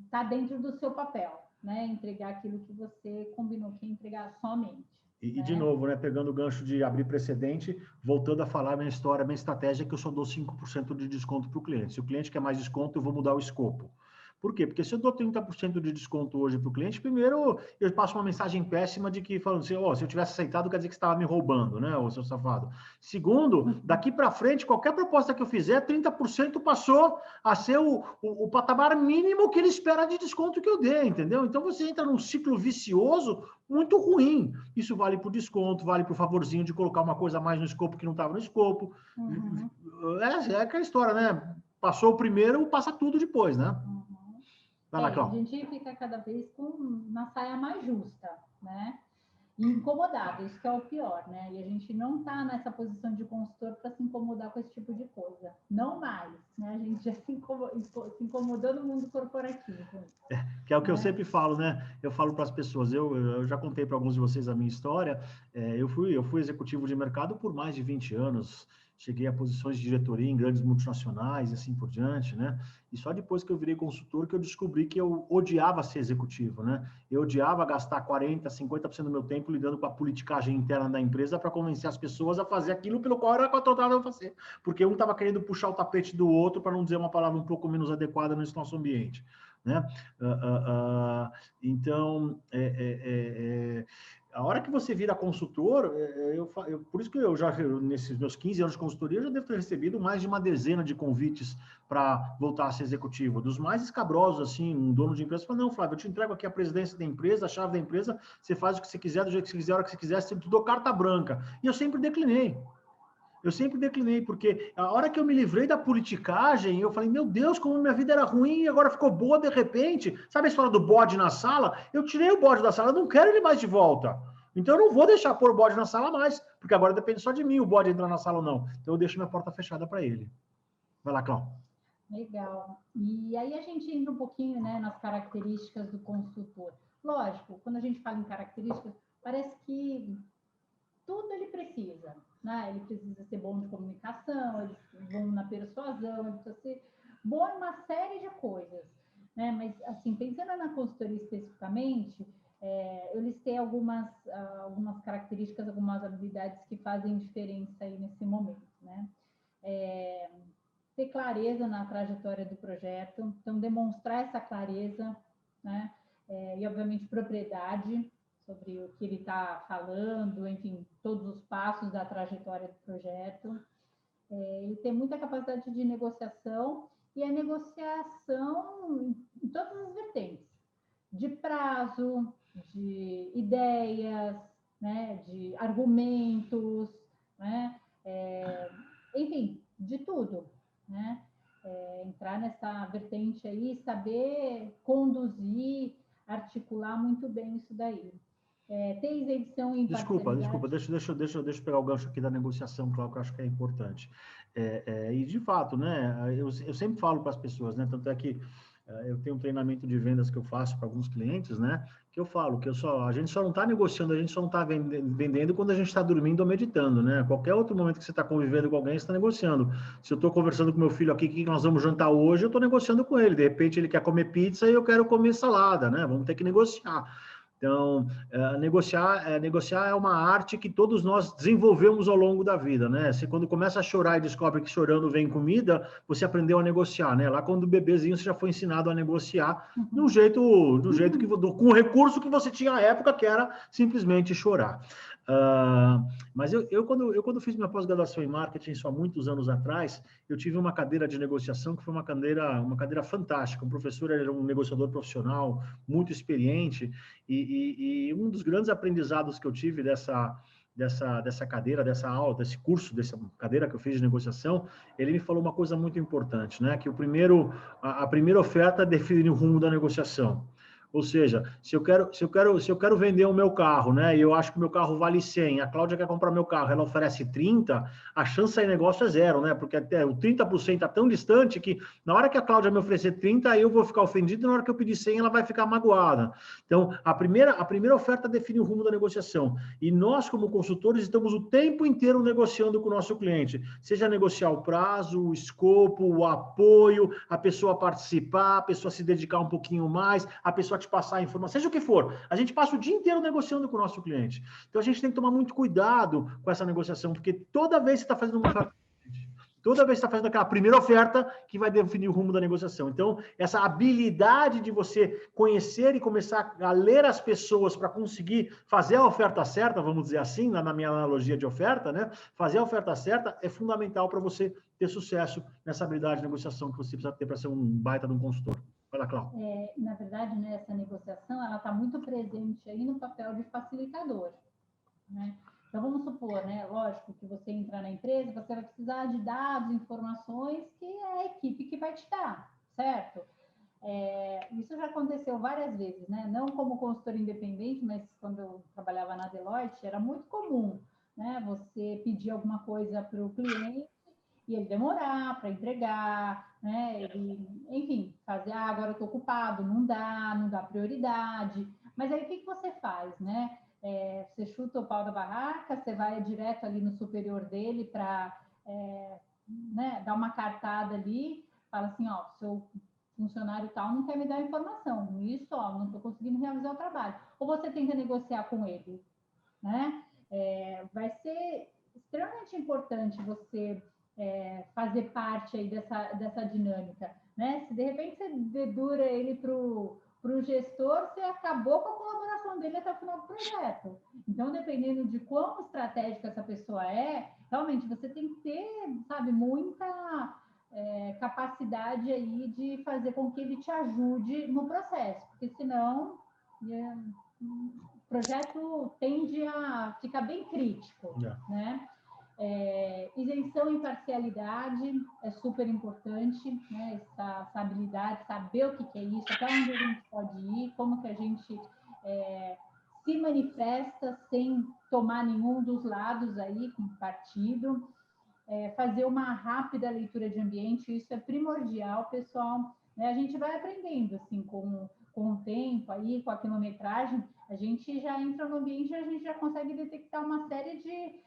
tá dentro do seu papel, né? Entregar aquilo que você combinou que ia entregar somente. E de novo, né, pegando o gancho de abrir precedente, voltando a falar minha história, minha estratégia, que eu só dou 5% de desconto para o cliente. Se o cliente quer mais desconto, eu vou mudar o escopo. Por quê? Porque se eu dou 30% de desconto hoje para o cliente, primeiro eu passo uma mensagem péssima de que, falando assim, se eu tivesse aceitado, quer dizer que você estava me roubando, né, ô seu safado. Segundo, daqui para frente, qualquer proposta que eu fizer, 30% passou a ser o patamar mínimo que ele espera de desconto que eu dê, entendeu? Então você entra num ciclo vicioso muito ruim. Isso vale para o desconto, vale para o favorzinho de colocar uma coisa a mais no escopo que não estava no escopo. Uhum. É aquela história, né? Passou o primeiro, passa tudo depois, né? Uhum. Vai lá, Cláudia. A gente fica cada vez com uma saia mais justa, né? E incomodado, isso que é o pior, né? E a gente não está nessa posição de consultor para se incomodar com esse tipo de coisa. Não mais, né? A gente já se incomodou no mundo corporativo. Que é o que eu sempre falo, né? Eu falo para as pessoas, eu já contei para alguns de vocês a minha história, eu fui executivo de mercado por mais de 20 anos, cheguei a posições de diretoria em grandes multinacionais e assim por diante, né? E só depois que eu virei consultor que eu descobri que eu odiava ser executivo, né? Eu odiava gastar 40%, 50% do meu tempo lidando com a politicagem interna da empresa para convencer as pessoas a fazer aquilo pelo qual era contratado a fazer. Porque um estava querendo puxar o tapete do outro para não dizer uma palavra um pouco menos adequada nesse nosso ambiente. né? Então, a hora que você vira consultor, por isso que nesses meus 15 anos de consultoria, eu já devo ter recebido mais de uma dezena de convites para voltar a ser executivo. Dos mais escabrosos, assim, um dono de empresa fala, não, Flávio, eu te entrego aqui a presidência da empresa, a chave da empresa, você faz o que você quiser, do jeito que você quiser, a hora que você quiser, você te dou carta branca. E eu sempre declinei. Porque a hora que eu me livrei da politicagem, eu falei, meu Deus, como minha vida era ruim e agora ficou boa de repente. Sabe a história do bode na sala? Eu tirei o bode da sala, eu não quero ele mais de volta. Então eu não vou deixar pôr o bode na sala mais, porque agora depende só de mim o bode entrar na sala ou não. Então eu deixo minha porta fechada para ele. Vai lá, Cláudio. Legal. E aí a gente entra um pouquinho, né, nas características do consultor. Lógico, quando a gente fala em características, parece que tudo ele precisa, né? Ele precisa ser bom de comunicação, ele precisa ser bom na persuasão, ele precisa ser bom em uma série de coisas, né? Mas, assim, pensando na consultoria especificamente, eu listei algumas características, algumas habilidades que fazem diferença aí nesse momento, né? Ter clareza na trajetória do projeto, então demonstrar essa clareza, né? E obviamente propriedade sobre o que ele está falando, enfim, todos os passos da trajetória do projeto. Ele tem muita capacidade de negociação, e a negociação em todas as vertentes, de prazo, de ideias, né? De argumentos, né? Enfim, de tudo, né? Entrar nessa vertente aí, saber conduzir, articular muito bem isso daí. Ter isenção e imparcialidade. Desculpa, deixa eu pegar o gancho aqui da negociação, Cláudio, que eu acho que é importante. E, de fato, né, eu sempre falo para as pessoas, né, tanto é que eu tenho um treinamento de vendas que eu faço para alguns clientes, né, que eu falo que a gente só não está negociando, a gente só não está vendendo quando a gente está dormindo ou meditando, né? Qualquer outro momento que você está convivendo com alguém, você está negociando. Se eu estou conversando com meu filho aqui, o que nós vamos jantar hoje, eu estou negociando com ele. De repente, ele quer comer pizza e eu quero comer salada, né? Vamos ter que negociar. Então, negociar é uma arte que todos nós desenvolvemos ao longo da vida, né? Você, quando começa a chorar e descobre que chorando vem comida, você aprendeu a negociar, né? Lá quando bebezinho, você já foi ensinado a negociar com o recurso que você tinha na época, que era simplesmente chorar. Mas quando fiz minha pós-graduação em marketing, isso há muitos anos atrás, eu tive uma cadeira de negociação que foi uma cadeira fantástica. O professor era um negociador profissional, muito experiente, e um dos grandes aprendizados que eu tive dessa cadeira, dessa aula, desse curso, dessa cadeira que eu fiz de negociação, ele me falou uma coisa muito importante, né? Que a primeira oferta define o rumo da negociação. Ou seja, se eu quero vender o meu carro, né, e eu acho que o meu carro vale 100, a Cláudia quer comprar meu carro, ela oferece 30, a chance de sair negócio é zero, né? Porque até o 30% está tão distante que na hora que a Cláudia me oferecer 30, eu vou ficar ofendido, e na hora que eu pedir 100, ela vai ficar magoada. Então, a primeira oferta define o rumo da negociação. E nós, como consultores, estamos o tempo inteiro negociando com o nosso cliente. Seja negociar o prazo, o escopo, o apoio, a pessoa participar, a pessoa se dedicar um pouquinho mais, a pessoa te passar a informação, seja o que for. A gente passa o dia inteiro negociando com o nosso cliente. Então, a gente tem que tomar muito cuidado com essa negociação, porque toda vez que você está fazendo uma oferta, toda vez que está fazendo aquela primeira oferta que vai definir o rumo da negociação. Então, essa habilidade de você conhecer e começar a ler as pessoas para conseguir fazer a oferta certa, vamos dizer assim, na minha analogia de oferta, né? Fazer a oferta certa é fundamental para você ter sucesso nessa habilidade de negociação que você precisa ter para ser um baita de um consultor. Vai lá, Cláudia. Na verdade, né, essa negociação, ela está muito presente aí no papel de facilitador, né? Então, vamos supor, né, lógico, que você entrar na empresa, você vai precisar de dados, informações que é a equipe que vai te dar, certo? Isso já aconteceu várias vezes, né? Não como consultor independente, mas quando eu trabalhava na Deloitte, era muito comum, né? Você pedir alguma coisa para o cliente e ele demorar para entregar, né? Ele, enfim, fazer, agora eu estou ocupado, não dá prioridade. Mas aí o que você faz, né? Você chuta o pau da barraca, você vai direto ali no superior dele para né, dar uma cartada ali, fala assim, ó, seu funcionário tal não quer me dar informação, isso, ó, não estou conseguindo realizar o trabalho. Ou você tenta negociar com ele, né? Vai ser extremamente importante você fazer parte aí dessa dinâmica, né? Se de repente você dedura ele para o gestor, você acabou com a colaboração dele até o final do projeto. Então, dependendo de quão estratégica essa pessoa realmente você tem que ter, sabe, muita capacidade aí de fazer com que ele te ajude no processo, porque senão o projeto tende a ficar bem crítico, né? Isenção e imparcialidade é super importante, né? Essa habilidade, saber o que é isso, até onde a gente pode ir, como que a gente se manifesta sem tomar nenhum dos lados aí com partido, fazer uma rápida leitura de ambiente, isso é primordial, pessoal, né? A gente vai aprendendo assim com o tempo aí, com a quilometragem, a gente já entra no ambiente e a gente já consegue detectar uma série de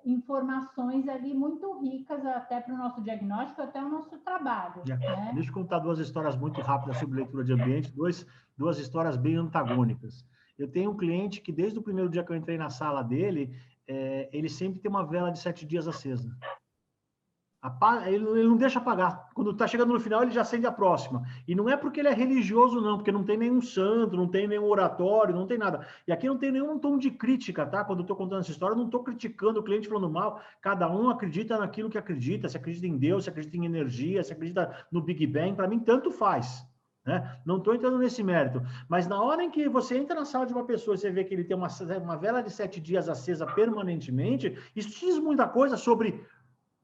informações ali muito ricas até para o nosso diagnóstico, até o nosso trabalho. Né? Deixa eu contar duas histórias muito rápidas sobre leitura de ambiente, duas histórias bem antagônicas. Eu tenho um cliente que, desde o primeiro dia que eu entrei na sala dele, ele sempre tem uma vela de 7 dias acesa. Ele não deixa apagar. Quando está chegando no final, ele já acende a próxima. E não é porque ele é religioso, não, porque não tem nenhum santo, não tem nenhum oratório, não tem nada. E aqui não tem nenhum tom de crítica, tá? Quando eu estou contando essa história, eu não estou criticando o cliente falando mal. Cada um acredita naquilo que acredita. Se acredita em Deus, se acredita em energia, se acredita no Big Bang, para mim, tanto faz. Né? Não estou entrando nesse mérito. Mas na hora em que você entra na sala de uma pessoa e você vê que ele tem uma vela de 7 dias acesa permanentemente, isso diz muita coisa sobre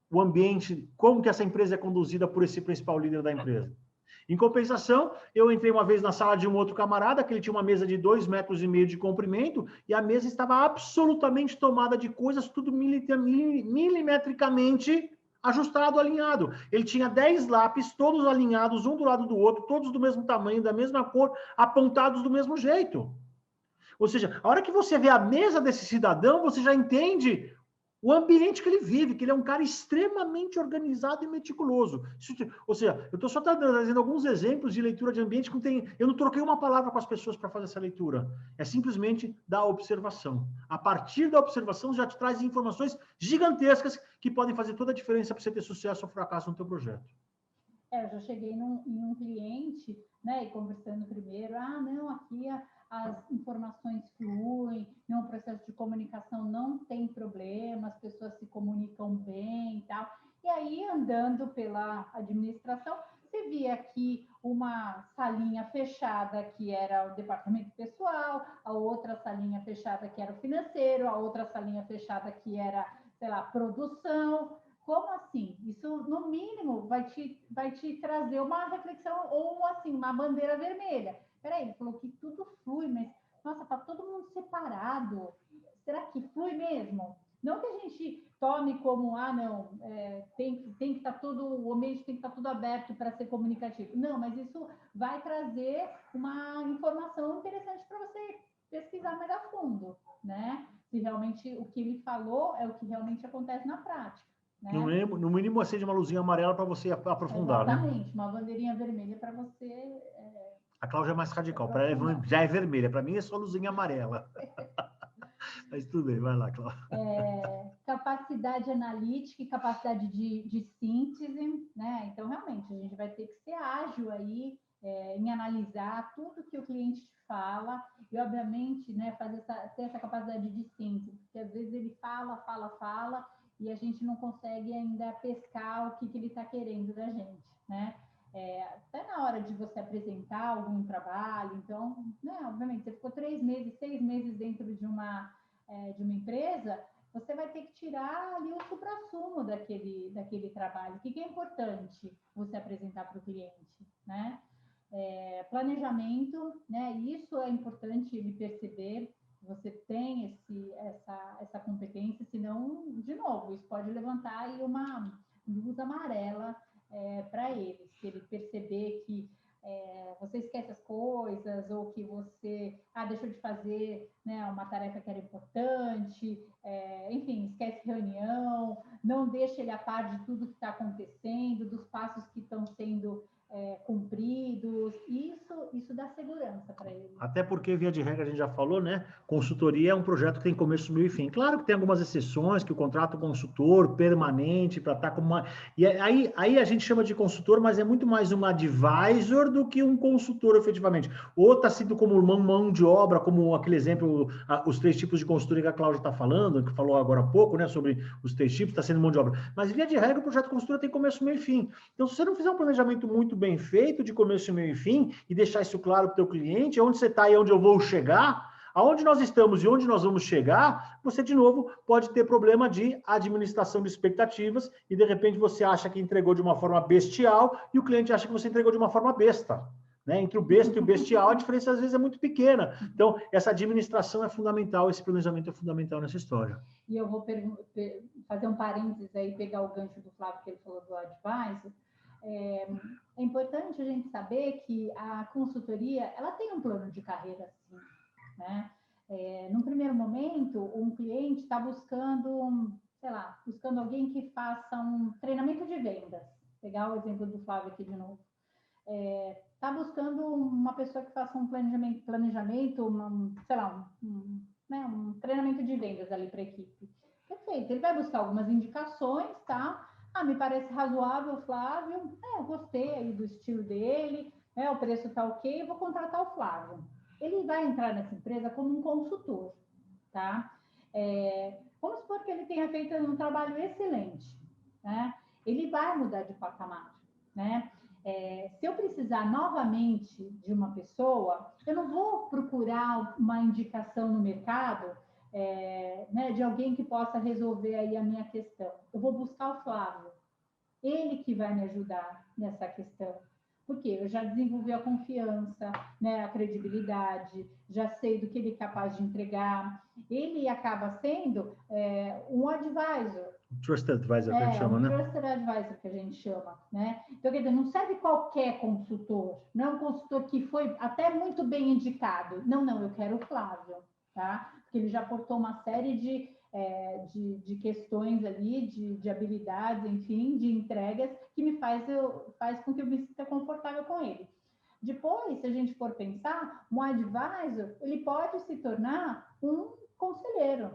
o ambiente, como que essa empresa é conduzida por esse principal líder da empresa. Em compensação, eu entrei uma vez na sala de um outro camarada, que ele tinha uma mesa de 2,5 metros de comprimento, e a mesa estava absolutamente tomada de coisas, tudo milimetricamente ajustado, alinhado. Ele tinha 10 lápis, todos alinhados, um do lado do outro, todos do mesmo tamanho, da mesma cor, apontados do mesmo jeito. Ou seja, a hora que você vê a mesa desse cidadão, você já entende o ambiente que ele vive, que ele é um cara extremamente organizado e meticuloso. Ou seja, eu estou só trazendo alguns exemplos de leitura de ambiente que eu não troquei uma palavra com as pessoas para fazer essa leitura. É simplesmente da observação. A partir da observação, já te traz informações gigantescas que podem fazer toda a diferença para você ter sucesso ou fracasso no teu projeto. Eu já cheguei em um cliente, né, e conversando primeiro, não, aqui as informações fluem, no processo de comunicação não tem problema, as pessoas se comunicam bem e tal. E aí, andando pela administração, você via aqui uma salinha fechada, que era o departamento pessoal, a outra salinha fechada, que era o financeiro, a outra salinha fechada, que era, sei lá, produção. Como assim? Isso, no mínimo, vai te trazer uma reflexão ou, assim, uma bandeira vermelha. Peraí, ele falou que tudo flui, mas, nossa, tá todo mundo separado. Será que flui mesmo? Não que a gente tome como, não, tem que estar o ambiente tem que estar tudo aberto para ser comunicativo. Não, mas isso vai trazer uma informação interessante para você pesquisar mais a fundo, né? Se realmente o que ele falou é o que realmente acontece na prática. Né? No mínimo, acende uma luzinha amarela para você aprofundar. Exatamente, né? Uma bandeirinha vermelha para você. A Cláudia é mais radical, para ela já é vermelha, para mim é só luzinha amarela. Mas tudo bem, vai lá, Cláudia. Capacidade analítica e capacidade de síntese, né? Então, realmente, a gente vai ter que ser ágil aí em analisar tudo que o cliente te fala e, obviamente, né, ter essa capacidade de síntese, porque às vezes ele fala, e a gente não consegue ainda pescar o que ele está querendo da gente, né? Até na hora de você apresentar algum trabalho, então, né, obviamente, você ficou 3 meses, 6 meses dentro de uma empresa, você vai ter que tirar ali o suprassumo daquele trabalho. O que é importante você apresentar para o cliente, né? Planejamento, né? Isso é importante ele perceber. Você tem essa competência, senão, de novo, isso pode levantar aí uma luz amarela para ele. Se ele perceber que você esquece as coisas, ou que você deixou de fazer, né, uma tarefa que era importante, enfim, esquece reunião, não deixa ele a par de tudo que está acontecendo, dos passos que estão sendo cumpridos, isso dá segurança para ele. Até porque, via de regra, a gente já falou, né? Consultoria é um projeto que tem começo, meio e fim. Claro que tem algumas exceções, que o contrato consultor permanente para estar como uma... E aí a gente chama de consultor, mas é muito mais um advisor do que um consultor, efetivamente. Ou está sendo como mão de obra, como aquele exemplo, os 3 tipos de consultoria que a Cláudia está falando, que falou agora há pouco, né? Sobre os 3 tipos, está sendo mão de obra. Mas, via de regra, o projeto de consultoria tem começo, meio e fim. Então, se você não fizer um planejamento muito bem feito, de começo, meio e fim, e deixar isso claro para o teu cliente, onde você está e onde eu vou chegar, aonde nós estamos e onde nós vamos chegar, você, de novo, pode ter problema de administração de expectativas e, de repente, você acha que entregou de uma forma bestial e o cliente acha que você entregou de uma forma besta. Né? Entre o besta e o bestial, a diferença, às vezes, é muito pequena. Então, essa administração é fundamental, esse planejamento é fundamental nessa história. E eu vou fazer um parênteses aí, pegar o gancho do Flávio, que ele falou do advisor. É importante a gente saber que a consultoria, ela tem um plano de carreira, sim, né? Num primeiro momento, um cliente está buscando, sei lá, buscando alguém que faça um treinamento de vendas. Pegar o exemplo do Flávio aqui de novo. Está buscando uma pessoa que faça um planejamento, sei lá, um treinamento de vendas ali para a equipe. Perfeito, ele vai buscar algumas indicações, tá? Me parece razoável, Flávio. Eu gostei aí do estilo dele, o preço tá ok, eu vou contratar o Flávio. Ele vai entrar nessa empresa como um consultor, tá? Vamos supor que ele tenha feito um trabalho excelente, né? Ele vai mudar de patamar, né? Se eu precisar novamente de uma pessoa, eu não vou procurar uma indicação no mercado, né, de alguém que possa resolver aí a minha questão. Eu vou buscar o Flávio. Ele que vai me ajudar nessa questão. Porque eu já desenvolvi a confiança, né, a credibilidade, já sei do que ele é capaz de entregar. Ele acaba sendo um advisor. Trusted Advisor, que a gente chama, um né? Trusted Advisor, que a gente chama, né? Então, quer dizer, não serve qualquer consultor, não é um consultor que foi até muito bem indicado. Não, eu quero o Flávio, tá? Porque ele já aportou uma série de questões ali, de habilidades, enfim, de entregas, que faz com que eu me sinta confortável com ele. Depois, se a gente for pensar, um advisor, ele pode se tornar um conselheiro,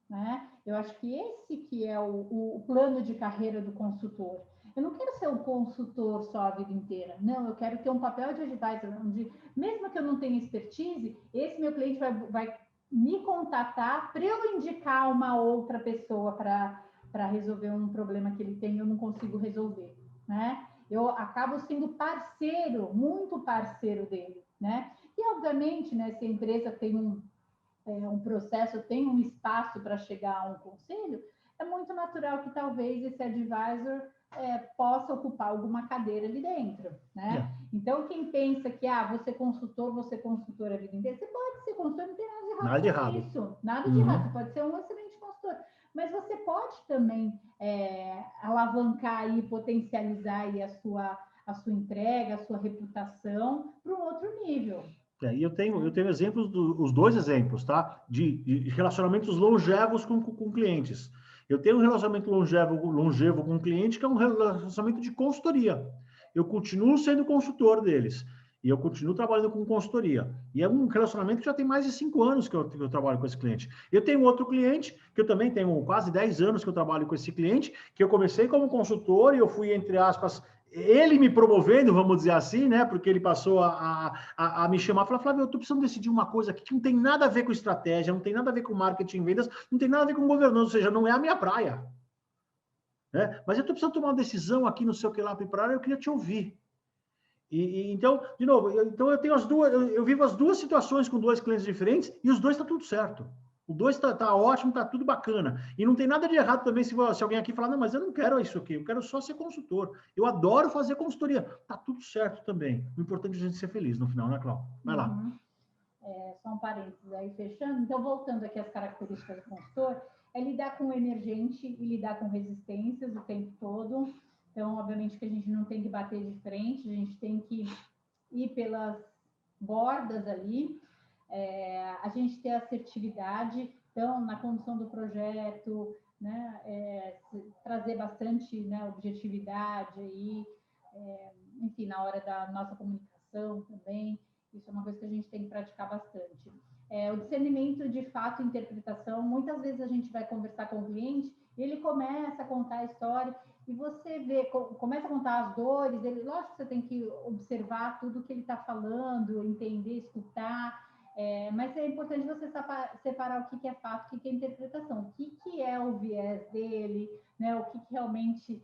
né? Eu acho que esse que é o plano de carreira do consultor. Eu não quero ser um consultor só a vida inteira. Não, eu quero ter um papel de advisor, onde, mesmo que eu não tenha expertise, esse meu cliente vai me contatar para eu indicar uma outra pessoa para resolver um problema que ele tem e eu não consigo resolver, né? Eu acabo sendo parceiro, muito parceiro dele, né? E, obviamente, né, se a empresa tem um processo, tem um espaço para chegar a um conselho, é muito natural que talvez esse advisor possa ocupar alguma cadeira ali dentro, né? Então, quem pensa que você é consultor a vida inteira, você pode ser consultor, não tem nada de errado com isso. Nada de errado, você pode ser um excelente consultor. Mas você pode também alavancar e potencializar aí a sua entrega, a sua reputação para um outro nível. E eu tenho exemplos, os 2 exemplos, tá? De relacionamentos longevos com clientes. Eu tenho um relacionamento longevo com um cliente que é um relacionamento de consultoria. Eu continuo sendo consultor deles. E eu continuo trabalhando com consultoria. E é um relacionamento que já tem mais de 5 anos que eu trabalho com esse cliente. Eu tenho outro cliente, que eu também tenho quase 10 anos que eu trabalho com esse cliente, que eu comecei como consultor e eu fui, entre aspas, ele me promovendo, vamos dizer assim, né? Porque ele passou a me chamar e falar, Flávio, eu estou precisando decidir uma coisa aqui que não tem nada a ver com estratégia, não tem nada a ver com marketing, vendas, não tem nada a ver com governança, ou seja, não é a minha praia. Né? Mas eu estou precisando tomar uma decisão aqui, não sei o que lá, eu queria te ouvir. Então, de novo, eu tenho eu vivo as 2 situações com 2 clientes diferentes e os 2 está tudo certo. O 2 tá ótimo, tá tudo bacana. E não tem nada de errado também se alguém aqui falar, não, mas eu não quero isso aqui, eu quero só ser consultor. Eu adoro fazer consultoria. Tá tudo certo também. O importante é a gente ser feliz no final, né, Cláudia? Vai lá. Só um parênteses aí, fechando. Então, voltando aqui às características do consultor, é lidar com o emergente e lidar com resistências o tempo todo. Então, obviamente que a gente não tem que bater de frente, a gente tem que ir pelas bordas ali. A gente ter assertividade, então, na condução do projeto, né, trazer bastante, né, objetividade aí, enfim, na hora da nossa comunicação também. Isso é uma coisa que a gente tem que praticar bastante. O discernimento de fato e interpretação, muitas vezes a gente vai conversar com o cliente, ele começa a contar a história e você vê, começa a contar as dores dele. Lógico que você tem que observar tudo que ele está falando, entender, escutar, mas é importante você separar o que é fato, o que é interpretação, o que é o viés dele, né? O que realmente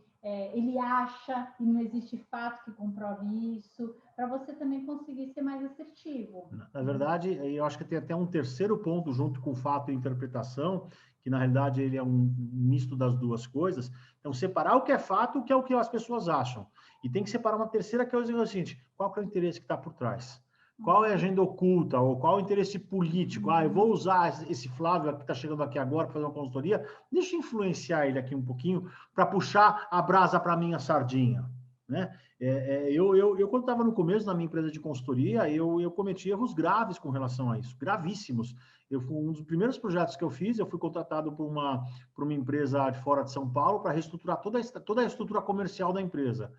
ele acha e não existe fato que comprove isso, para você também conseguir ser mais assertivo. Na verdade, eu acho que tem até um terceiro ponto junto com o fato e interpretação, que na realidade ele é um misto das duas coisas. Então, separar o que é fato, o que é o que as pessoas acham. E tem que separar uma terceira coisa, que é o seguinte: qual que é o interesse que está por trás? Qual é a agenda oculta, ou qual é o interesse político? Eu vou usar esse Flávio que está chegando aqui agora para fazer uma consultoria, deixa eu influenciar ele aqui um pouquinho para puxar a brasa para a minha sardinha, né? Eu quando estava no começo na minha empresa de consultoria, eu cometi erros graves com relação a isso, gravíssimos. Um dos primeiros projetos que eu fiz, eu fui contratado por uma empresa de fora de São Paulo para reestruturar toda a estrutura comercial da empresa.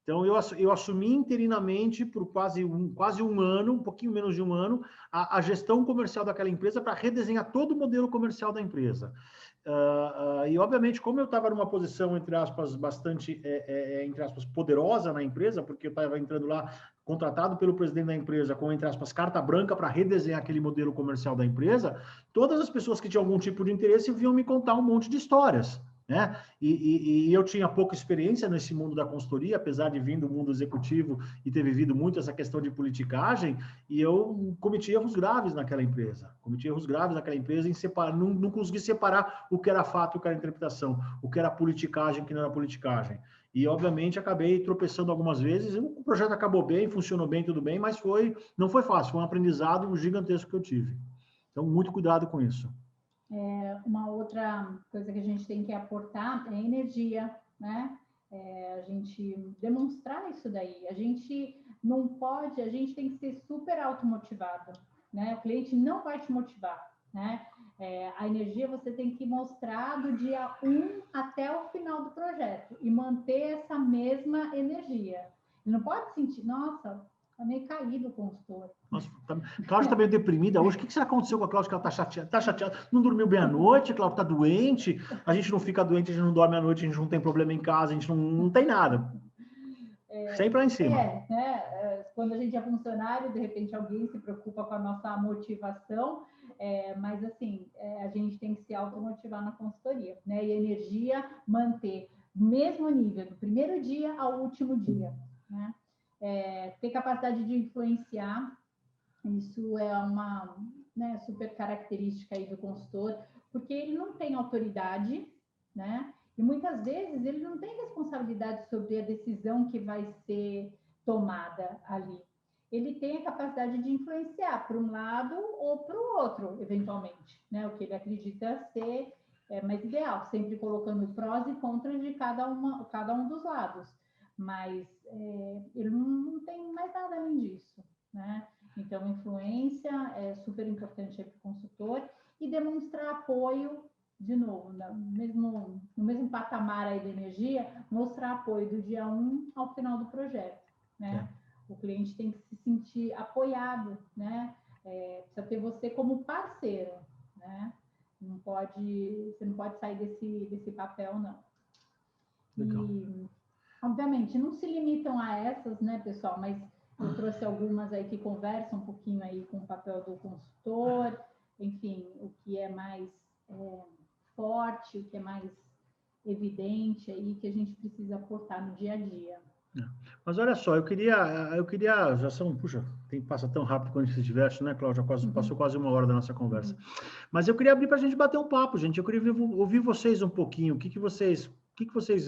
Então, eu assumi interinamente por quase um ano, um pouquinho menos de um ano, a gestão comercial daquela empresa para redesenhar todo o modelo comercial da empresa. E, obviamente, como eu estava numa posição, entre aspas, bastante, entre aspas, poderosa na empresa, porque eu estava entrando lá contratado pelo presidente da empresa com, entre aspas, carta branca para redesenhar aquele modelo comercial da empresa, todas as pessoas que tinham algum tipo de interesse vinham me contar um monte de histórias, né? E eu tinha pouca experiência nesse mundo da consultoria, apesar de vir do mundo executivo e ter vivido muito essa questão de politicagem, e eu cometi erros graves naquela empresa. Em separar, não consegui separar o que era fato e o que era interpretação, o que era politicagem e o que não era politicagem. E, obviamente, acabei tropeçando algumas vezes. O projeto acabou bem, funcionou bem, tudo bem, mas não foi fácil, foi um aprendizado gigantesco que eu tive. Então, muito cuidado com isso. Uma outra coisa que a gente tem que aportar é energia, né? A gente demonstrar isso daí. A gente não pode, a gente tem que ser super automotivado, né? O cliente não vai te motivar, né? A energia você tem que mostrar do dia 1 até o final do projeto e manter essa mesma energia. Ele não pode sentir, nossa, tá meio caído o consultor. Nossa, a Cláudia está meio deprimida hoje. O que será que aconteceu com a Cláudia? Que ela está chateada? Está chateada? Não dormiu bem à noite? A Cláudia está doente? A gente não fica doente, a gente não dorme à noite, a gente não tem problema em casa, a gente não tem nada. Sempre lá em cima. Né? Quando a gente é funcionário, de repente alguém se preocupa com a nossa motivação, mas assim, a gente tem que se automotivar na consultoria, né? E a energia manter o mesmo nível, do primeiro dia ao último dia, né? Ter capacidade de influenciar, isso é uma, né, super característica aí do consultor, porque ele não tem autoridade, né? E muitas vezes ele não tem responsabilidade sobre a decisão que vai ser tomada ali. Ele tem a capacidade de influenciar para um lado ou para o outro, eventualmente, né? O que ele acredita ser mais ideal, sempre colocando prós e contras de cada um dos lados. Mas ele não tem mais nada além disso, né? Então, influência é super importante para o consultor e demonstrar apoio, de novo, no mesmo patamar aí da energia, mostrar apoio do dia 1 ao final do projeto, né? O cliente tem que se sentir apoiado, né? Precisa ter você como parceiro, né? Você não pode sair desse papel, não. Legal. E, obviamente, não se limitam a essas, né, pessoal? Mas eu trouxe algumas aí que conversam um pouquinho aí com o papel do consultor, enfim, o que é mais forte, o que é mais evidente aí, que a gente precisa aportar no dia a dia. Mas olha só, eu queria, já são, puxa, passa tão rápido quando a gente se diverte, né, Cláudia? Passou quase uma hora da nossa conversa. Mas eu queria abrir para a gente bater um papo, gente. Eu queria ouvir vocês um pouquinho, o que vocês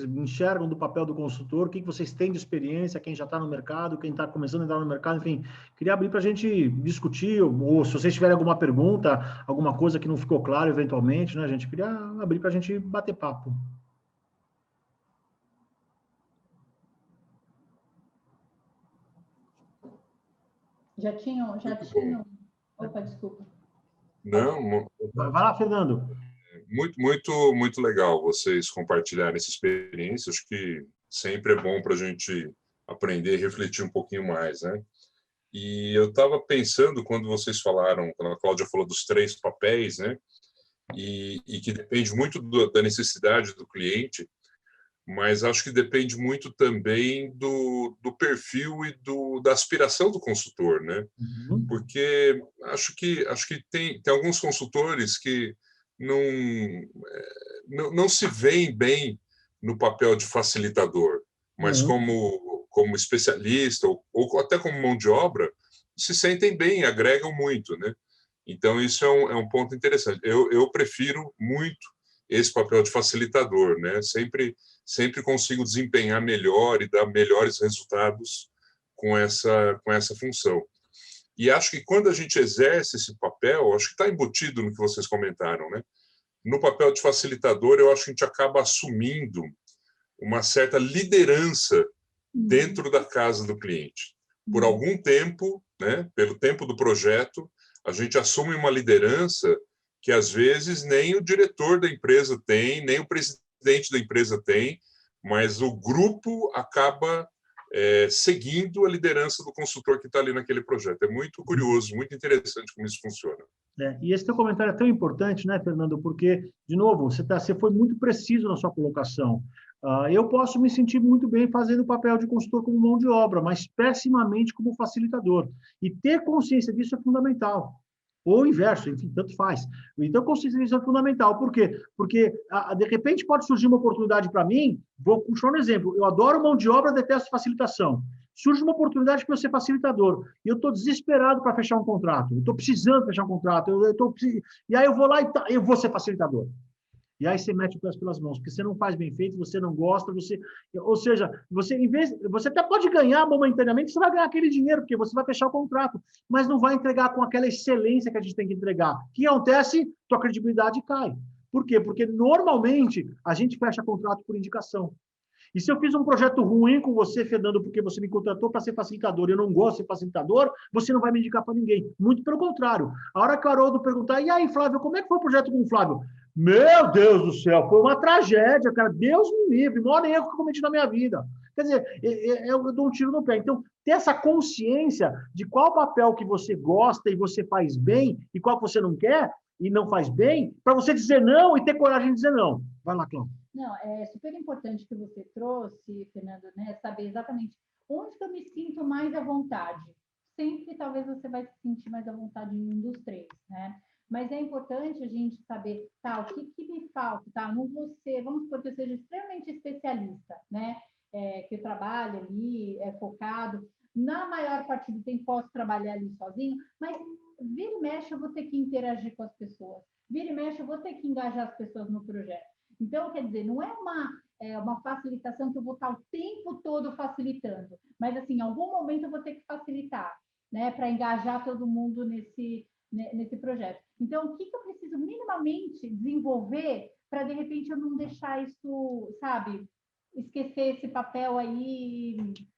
enxergam do papel do consultor, o que vocês têm de experiência, quem já está no mercado, quem está começando a entrar no mercado, enfim, queria abrir para a gente discutir, ou se vocês tiverem alguma pergunta, alguma coisa que não ficou claro eventualmente, né, gente? Queria abrir para a gente bater papo. Já tinham. Opa, desculpa. Não. Vai lá, Fernando. Muito legal vocês compartilharem essa experiência. Acho que sempre é bom para a gente aprender e refletir um pouquinho mais, né? E eu estava pensando, quando vocês falaram, quando a Cláudia falou dos 3 papéis, né? E que depende muito da necessidade do cliente, mas acho que depende muito também do perfil e da aspiração do consultor, né? Uhum. Porque acho que tem alguns consultores que não se veem bem no papel de facilitador, mas Uhum. como especialista ou até como mão de obra, se sentem bem, agregam muito, né? Então, isso é um ponto interessante. Eu prefiro muito esse papel de facilitador, né? Sempre consigo desempenhar melhor e dar melhores resultados com essa função. E acho que quando a gente exerce esse papel, acho que está embutido no que vocês comentaram, né? No papel de facilitador, eu acho que a gente acaba assumindo uma certa liderança dentro da casa do cliente. Por algum tempo, né, pelo tempo do projeto, a gente assume uma liderança que, às vezes, nem o diretor da empresa tem, nem o presidente da empresa tem, mas o grupo acaba seguindo a liderança do consultor que está ali naquele projeto. É muito curioso, muito interessante como isso funciona. E esse teu comentário é tão importante, né, Fernando? Porque, de novo, você foi muito preciso na sua colocação. Eu posso me sentir muito bem fazendo o papel de consultor como mão de obra, mas pessimamente como facilitador. E ter consciência disso é fundamental. Ou o inverso, enfim, tanto faz. Então, consciência disso é fundamental. Por quê? Porque, de repente, pode surgir uma oportunidade para mim. Vou puxar um exemplo. Eu adoro mão de obra, detesto facilitação. Surge uma oportunidade para eu ser facilitador. E eu estou desesperado para fechar um contrato. Eu estou precisando fechar um contrato. E aí eu vou lá e eu vou ser facilitador. E aí você mete o pé pelas mãos, porque você não faz bem feito, você não gosta, ou seja, você até pode ganhar momentaneamente, você vai ganhar aquele dinheiro, porque você vai fechar o contrato, mas não vai entregar com aquela excelência que a gente tem que entregar. O que acontece? Tua credibilidade cai. Por quê? Porque normalmente a gente fecha contrato por indicação. E se eu fiz um projeto ruim com você, Fernando, porque você me contratou para ser facilitador e eu não gosto de ser facilitador, você não vai me indicar para ninguém. Muito pelo contrário. A hora que o Haroldo perguntar, e aí, Flávio, como é que foi o projeto com o Flávio? Meu Deus do céu, foi uma tragédia, cara. Deus me livre, o maior erro que eu cometi na minha vida. Quer dizer, eu dou um tiro no pé. Então, ter essa consciência de qual papel que você gosta e você faz bem e qual que você não quer e não faz bem, para você dizer não e ter coragem de dizer não. Vai lá, Cláudio. Não, é super importante que você trouxe, Fernando, né? Saber exatamente onde que eu me sinto mais à vontade. Sempre, talvez, você vai se sentir mais à vontade em um dos 3, né? Mas é importante a gente saber, tá, o que me falta, tá? Não vou ser, vamos supor que eu seja extremamente especialista, né? Que eu trabalho ali, focado. Na maior parte do tempo, posso trabalhar ali sozinho, mas vira e mexe, eu vou ter que interagir com as pessoas. Vira e mexe, eu vou ter que engajar as pessoas no projeto. Então, quer dizer, não é uma facilitação que eu vou estar o tempo todo facilitando, mas, assim, em algum momento eu vou ter que facilitar, né, para engajar todo mundo nesse projeto. Então, o que eu preciso minimamente desenvolver para, de repente, eu não deixar isso, sabe, esquecer esse papel aí,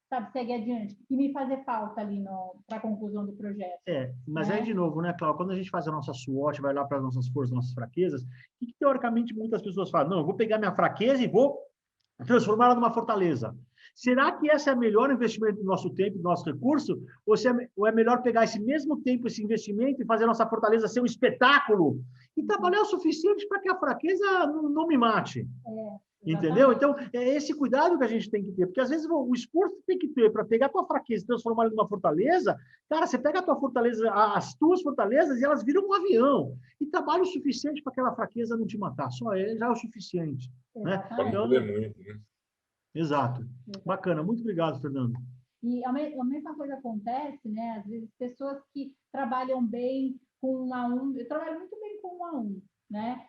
sabe, seguir adiante, e me fazer falta ali para a conclusão do projeto. Mas né? aí, de novo, né, Cláudio, quando a gente faz a nossa SWOT, vai lá para as nossas forças, nossas fraquezas, o que teoricamente muitas pessoas falam? Não, eu vou pegar minha fraqueza e vou transformá-la numa fortaleza. Será que esse é o melhor investimento do nosso tempo, do nosso recurso? Ou é melhor pegar esse mesmo tempo, esse investimento e fazer a nossa fortaleza ser um espetáculo e trabalhar o suficiente para que a fraqueza não me mate? Entendeu? Então, é esse cuidado que a gente tem que ter, porque às vezes o esforço que tem que ter para pegar a tua fraqueza e transformar ela numa fortaleza, cara, você pega a tua fortaleza, as tuas fortalezas, e elas viram um avião. E trabalha o suficiente para aquela fraqueza não te matar. Só já é o suficiente. Né? Então, muito, né? Exato. Bacana. Muito obrigado, Fernando. E a mesma coisa acontece, né? Às vezes, pessoas que trabalham bem com 1 a 1, eu trabalho muito bem com 1 a 1, né?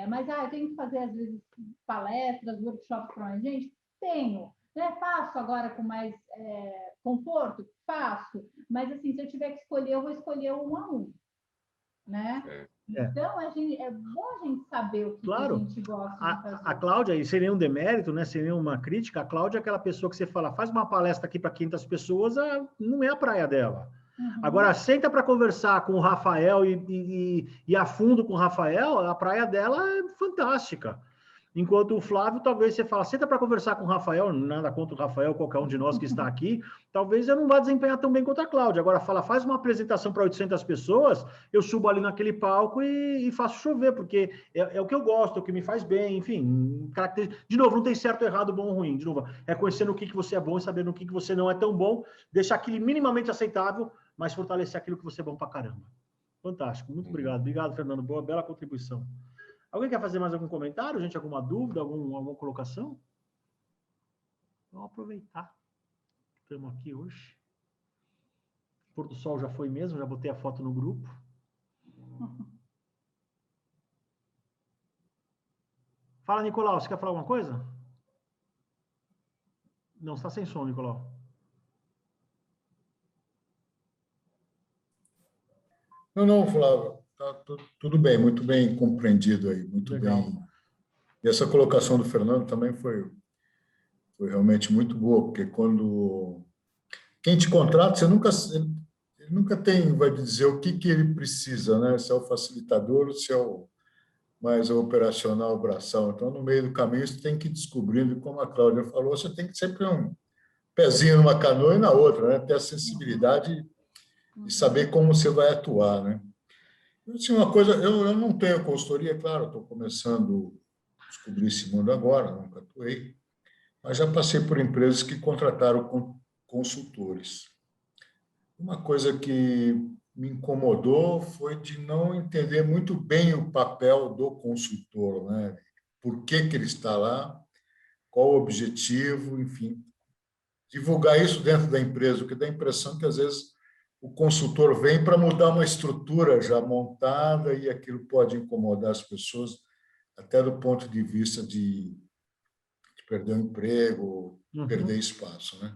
Mas eu tenho que fazer, às vezes, palestras, workshops para mais gente? Tenho. Né? Faço agora com mais conforto? Faço. Mas, assim, se eu tiver que escolher, eu vou escolher o 1 a 1. Né? Então, é bom a gente saber o que a gente gosta de fazer. A Cláudia, e sem nenhum demérito, né, sem nenhuma crítica, a Cláudia é aquela pessoa que você fala, faz uma palestra aqui para 500 pessoas, não é a praia dela. Agora, senta para conversar com o Rafael e a fundo com o Rafael, a praia dela é fantástica. Enquanto o Flávio, talvez você fala, senta para conversar com o Rafael, nada contra o Rafael, qualquer um de nós que está aqui, talvez eu não vá desempenhar tão bem quanto a Cláudia. Agora, faz uma apresentação para 800 pessoas, eu subo ali naquele palco e faço chover, porque é o que eu gosto, é o que me faz bem, enfim. De novo, não tem certo, errado, bom ou ruim. De novo, é conhecer no que você é bom e saber no que você não é tão bom, deixar aquilo minimamente aceitável, mas fortalecer aquilo que você é bom para caramba. Fantástico, muito obrigado. Obrigado, Fernando. Boa, bela contribuição. Alguém quer fazer mais algum comentário, gente? Alguma dúvida, alguma colocação? Vamos aproveitar. Estamos aqui hoje. O pôr do sol já foi mesmo, já botei a foto no grupo. Fala, Nicolau, você quer falar alguma coisa? Não, está sem som, Nicolau. Não, Flávio, tá tudo bem, muito bem compreendido aí, muito Legal. bem. E essa colocação do Fernando também foi realmente muito boa, porque quem te contrata, ele nunca vai dizer o que ele precisa, né? Se é o facilitador, se é mais o operacional braçal. Então, no meio do caminho, você tem que ir descobrindo, como a Cláudia falou, você tem que sempre um pezinho numa canoa e na outra, né? Ter a sensibilidade e saber como você vai atuar, né? Assim, uma coisa, eu não tenho consultoria, claro, estou começando a descobrir esse mundo agora, nunca atuei, mas já passei por empresas que contrataram consultores. Uma coisa que me incomodou foi de não entender muito bem o papel do consultor, né? Por que ele está lá, qual o objetivo, enfim. Divulgar isso dentro da empresa, o que dá a impressão que, às vezes, o consultor vem para mudar uma estrutura já montada e aquilo pode incomodar as pessoas, até do ponto de vista de perder o emprego, perder espaço, né?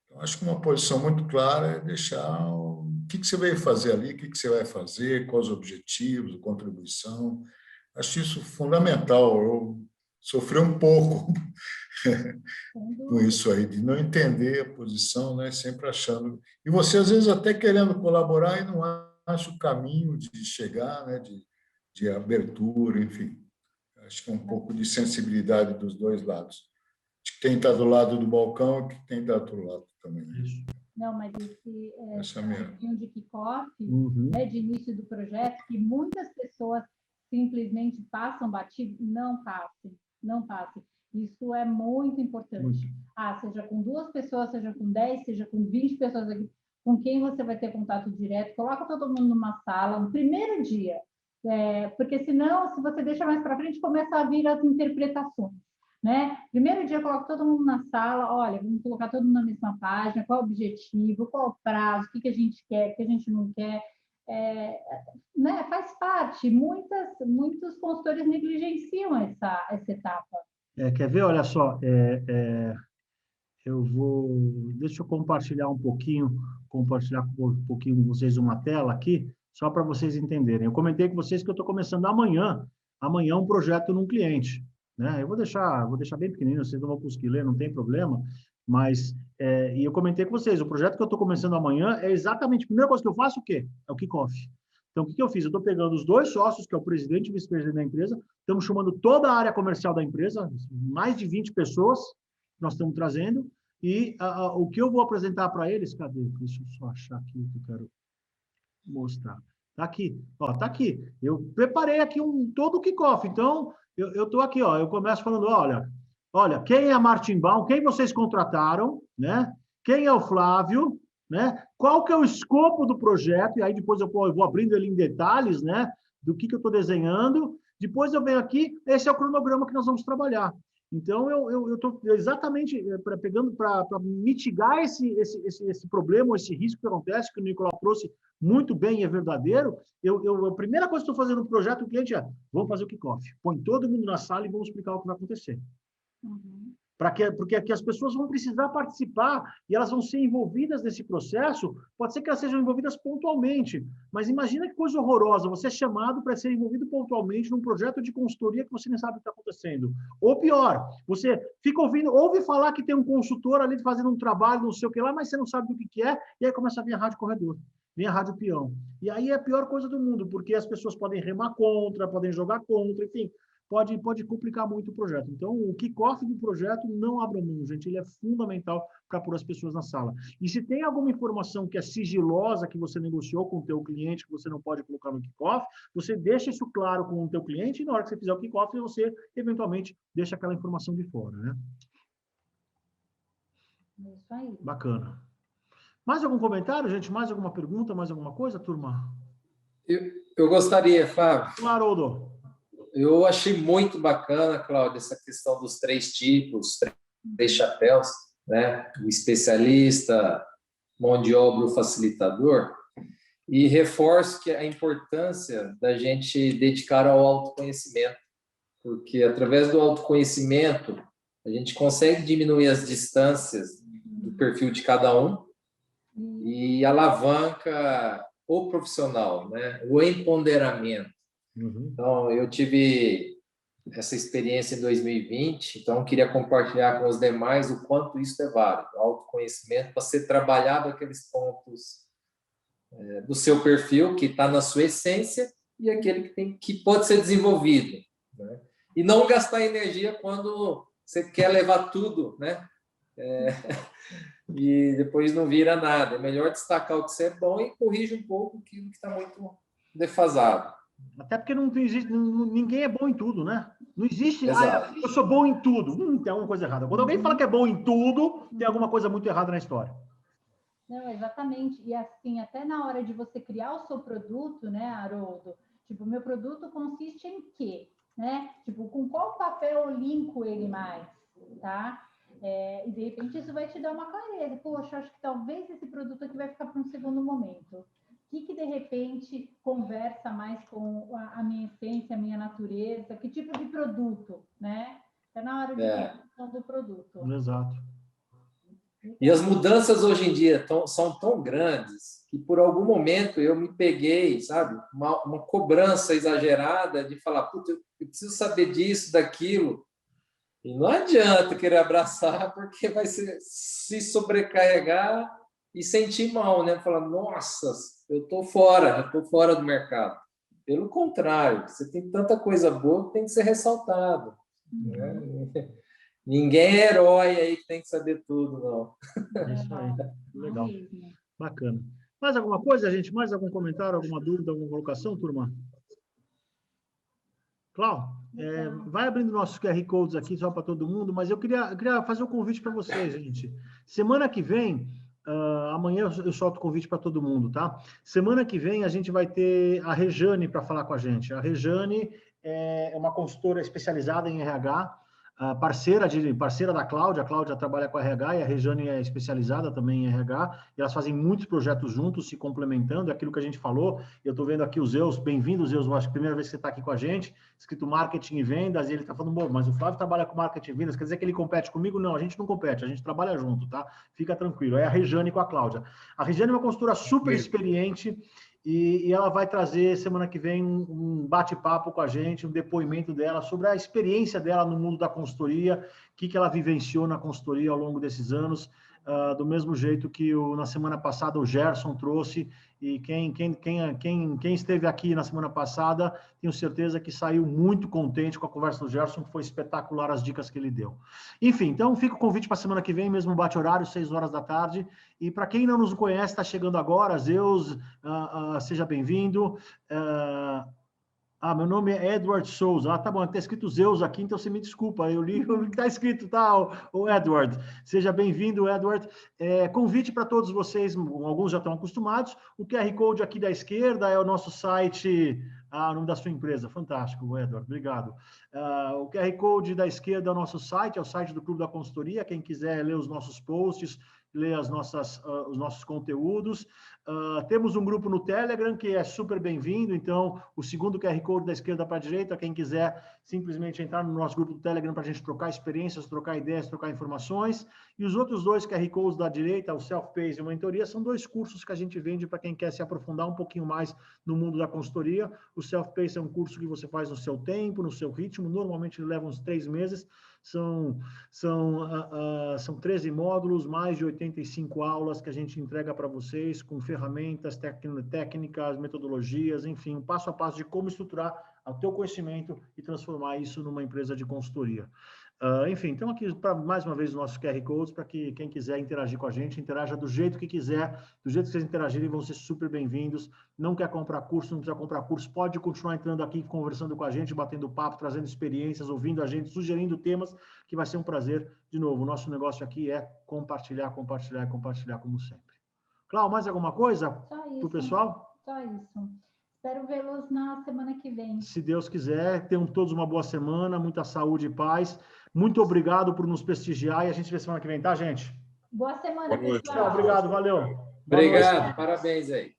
Então, acho que uma posição muito clara é deixar o que você veio fazer ali, o que você vai fazer, quais os objetivos, a contribuição. Acho isso fundamental. Eu sofri um pouco com isso aí, de não entender a posição, né? Sempre achando... E você, às vezes, até querendo colaborar e não acha o caminho de chegar, né? De abertura, enfim. Acho que é um pouco de sensibilidade dos dois lados. De quem está do lado do balcão e quem está do outro lado também. Não, mas esse é de kickoff, né, de início do projeto, que muitas pessoas simplesmente passam batido, não passem. Isso é muito importante. Seja com 2 pessoas, seja com 10, seja com 20 pessoas aqui, com quem você vai ter contato direto, coloca todo mundo numa sala no primeiro dia, porque senão, se você deixa mais para frente, começa a vir as interpretações, né? Primeiro dia, coloca todo mundo na sala, olha, vamos colocar todo mundo na mesma página, qual é o objetivo, qual é o prazo, o que a gente quer, o que a gente não quer, né? Faz parte. Muitos consultores negligenciam essa etapa. Quer ver? Olha só, deixa eu compartilhar um pouquinho com vocês uma tela aqui, só para vocês entenderem. Eu comentei com vocês que eu estou começando amanhã um projeto num cliente, né? Eu vou deixar bem pequenininho, vocês não vão conseguir ler, não tem problema, mas, e eu comentei com vocês, o projeto que eu estou começando amanhã é exatamente, a primeira coisa que eu faço, o quê? É o kickoff. Então, o que eu fiz? Eu estou pegando os 2 sócios, que é o presidente e vice-presidente da empresa, estamos chamando toda a área comercial da empresa, mais de 20 pessoas nós estamos trazendo, e o que eu vou apresentar para eles, cadê? Deixa eu só achar aqui o que eu quero mostrar. Está aqui, ó, tá aqui. Eu preparei aqui todo o kickoff, então, eu estou aqui, ó, eu começo falando, olha, quem é a Martin Baum, quem vocês contrataram, né? Quem é o Flávio, né? Qual que é o escopo do projeto, e aí depois eu vou abrindo ele em detalhes, né? Do que eu estou desenhando. Depois eu venho aqui, esse é o cronograma que nós vamos trabalhar. Então, eu estou exatamente pegando para mitigar esse problema, esse risco que acontece, que o Nicolau trouxe muito bem e é verdadeiro. A primeira coisa que estou fazendo no projeto do cliente vamos fazer o kickoff. Põe todo mundo na sala e vamos explicar o que vai acontecer. Porque aqui as pessoas vão precisar participar e elas vão ser envolvidas nesse processo. Pode ser que elas sejam envolvidas pontualmente, mas imagina que coisa horrorosa, você é chamado para ser envolvido pontualmente num projeto de consultoria que você nem sabe o que está acontecendo. Ou pior, você fica ouve falar que tem um consultor ali fazendo um trabalho, não sei o que lá, mas você não sabe do que é, e aí começa a vir a rádio corredor, vem a rádio peão. E aí é a pior coisa do mundo, porque as pessoas podem remar contra, podem jogar contra, enfim. pode complicar muito o projeto. Então, o kickoff do projeto não abra mão, gente, ele é fundamental para pôr as pessoas na sala. E se tem alguma informação que é sigilosa, que você negociou com o teu cliente, que você não pode colocar no kickoff, você deixa isso claro com o teu cliente, e na hora que você fizer o kickoff, você, eventualmente, deixa aquela informação de fora, né? Isso aí. Bacana. Mais algum comentário, gente? Mais alguma pergunta? Mais alguma coisa, turma? Eu gostaria, Flávio. Claro, Odo. Eu achei muito bacana, Cláudio, essa questão dos 3 tipos, 3 chapéus, né? O especialista, mão de obra, o facilitador. E reforço que a importância da gente dedicar ao autoconhecimento, porque através do autoconhecimento a gente consegue diminuir as distâncias do perfil de cada um e alavanca o profissional, né? O empoderamento. Então, eu tive essa experiência em 2020, então queria compartilhar com os demais o quanto isso é válido, o autoconhecimento, para ser trabalhado aqueles pontos do seu perfil, que está na sua essência, e aquele que pode ser desenvolvido, né? E não gastar energia quando você quer levar tudo, né? E depois não vira nada. É melhor destacar o que você é bom e corrige um pouco aquilo que está muito defasado. Até porque não existe, ninguém é bom em tudo, né? Não existe, Exato. eu sou bom em tudo. Tem alguma coisa errada. Quando alguém fala que é bom em tudo, tem alguma coisa muito errada na história. Não, exatamente. E assim, até na hora de você criar o seu produto, né, Haroldo? Tipo, meu produto consiste em quê? Né? Tipo, com qual papel eu linko ele mais, tá? E de repente isso vai te dar uma clareza. Poxa, acho que talvez esse produto aqui vai ficar para um segundo momento. O que de repente conversa mais com a minha essência, a minha natureza? Que tipo de produto, né? É na hora de criação do produto. Exato. E as mudanças hoje em dia são tão grandes que por algum momento eu me peguei, sabe, uma cobrança exagerada de falar, putz, eu preciso saber disso, daquilo. E não adianta querer abraçar, porque vai se sobrecarregar e sentir mal, né? Falar, nossa, eu estou fora do mercado. Pelo contrário, você tem tanta coisa boa que tem que ser ressaltado. Né? Ninguém é herói aí que tem que saber tudo, não. É isso aí. Legal. Bacana. Mais alguma coisa, gente? Mais algum comentário, alguma dúvida, alguma colocação, turma? Cláudio, vai abrindo nossos QR Codes aqui só para todo mundo, mas eu queria fazer um convite para vocês, gente. Semana que vem, amanhã eu solto o convite para todo mundo, tá? Semana que vem a gente vai ter a Rejane para falar com a gente. A Rejane é uma consultora especializada em RH, parceira da Cláudia. A Cláudia trabalha com RH e a Rejane é especializada também em RH, e elas fazem muitos projetos juntos, se complementando, é aquilo que a gente falou. Eu estou vendo aqui o Zeus, bem-vindo, Zeus, eu acho que é a primeira vez que você está aqui com a gente, escrito Marketing e Vendas, e ele está falando, bom, mas o Flávio trabalha com Marketing e Vendas, quer dizer que ele compete comigo? Não, a gente não compete, a gente trabalha junto, tá? Fica tranquilo, é a Rejane com a Cláudia. A Rejane é uma consultora super experiente, e ela vai trazer semana que vem um bate-papo com a gente, um depoimento dela sobre a experiência dela no mundo da consultoria, o que ela vivenciou na consultoria ao longo desses anos, do mesmo jeito que na semana passada o Gerson trouxe, e quem esteve aqui na semana passada, tenho certeza que saiu muito contente com a conversa do Gerson, que foi espetacular as dicas que ele deu. Enfim, então fica o convite para a semana que vem, mesmo bate-horário, 6 horas da tarde, e para quem não nos conhece, está chegando agora, Zeus, seja bem-vindo. Meu nome é Edward Souza. Tá bom, está escrito Zeus aqui, então você me desculpa, eu li o que está escrito, tá, o Edward. Seja bem-vindo, Edward. Convite para todos vocês, alguns já estão acostumados, o QR Code aqui da esquerda é o nosso site, o nome da sua empresa, fantástico, Edward, obrigado. O QR Code da esquerda é o nosso site, é o site do Clube da Consultoria, quem quiser ler os nossos posts, ler os nossos conteúdos. Temos um grupo no Telegram que é super bem-vindo, então o segundo QR Code da esquerda para a direita, quem quiser simplesmente entrar no nosso grupo do Telegram para a gente trocar experiências, trocar ideias, trocar informações. E os outros 2 QR Codes da direita, o Self-Pace e a Mentoria, são 2 cursos que a gente vende para quem quer se aprofundar um pouquinho mais no mundo da consultoria. O Self-Pace é um curso que você faz no seu tempo, no seu ritmo, normalmente leva uns 3 meses, são 13 módulos, mais de 85 aulas que a gente entrega para vocês, com ferramentas, técnicas, metodologias, enfim, um passo a passo de como estruturar ao teu conhecimento e transformar isso numa empresa de consultoria. Enfim, então aqui, mais uma vez, os nossos QR Codes, para que quem quiser interagir com a gente, interaja do jeito que quiser, do jeito que vocês interagirem, vão ser super bem-vindos. Não quer comprar curso, não precisa comprar curso, pode continuar entrando aqui, conversando com a gente, batendo papo, trazendo experiências, ouvindo a gente, sugerindo temas, que vai ser um prazer. De novo, o nosso negócio aqui é compartilhar, compartilhar e compartilhar, como sempre. Cláudio, mais alguma coisa para o pessoal? Só isso. Espero vê-los na semana que vem. Se Deus quiser, tenham todos uma boa semana, muita saúde e paz. Muito obrigado por nos prestigiar e a gente se vê semana que vem, tá, gente? Boa semana, Boa noite. pessoal. Obrigado, valeu. Obrigado, parabéns aí.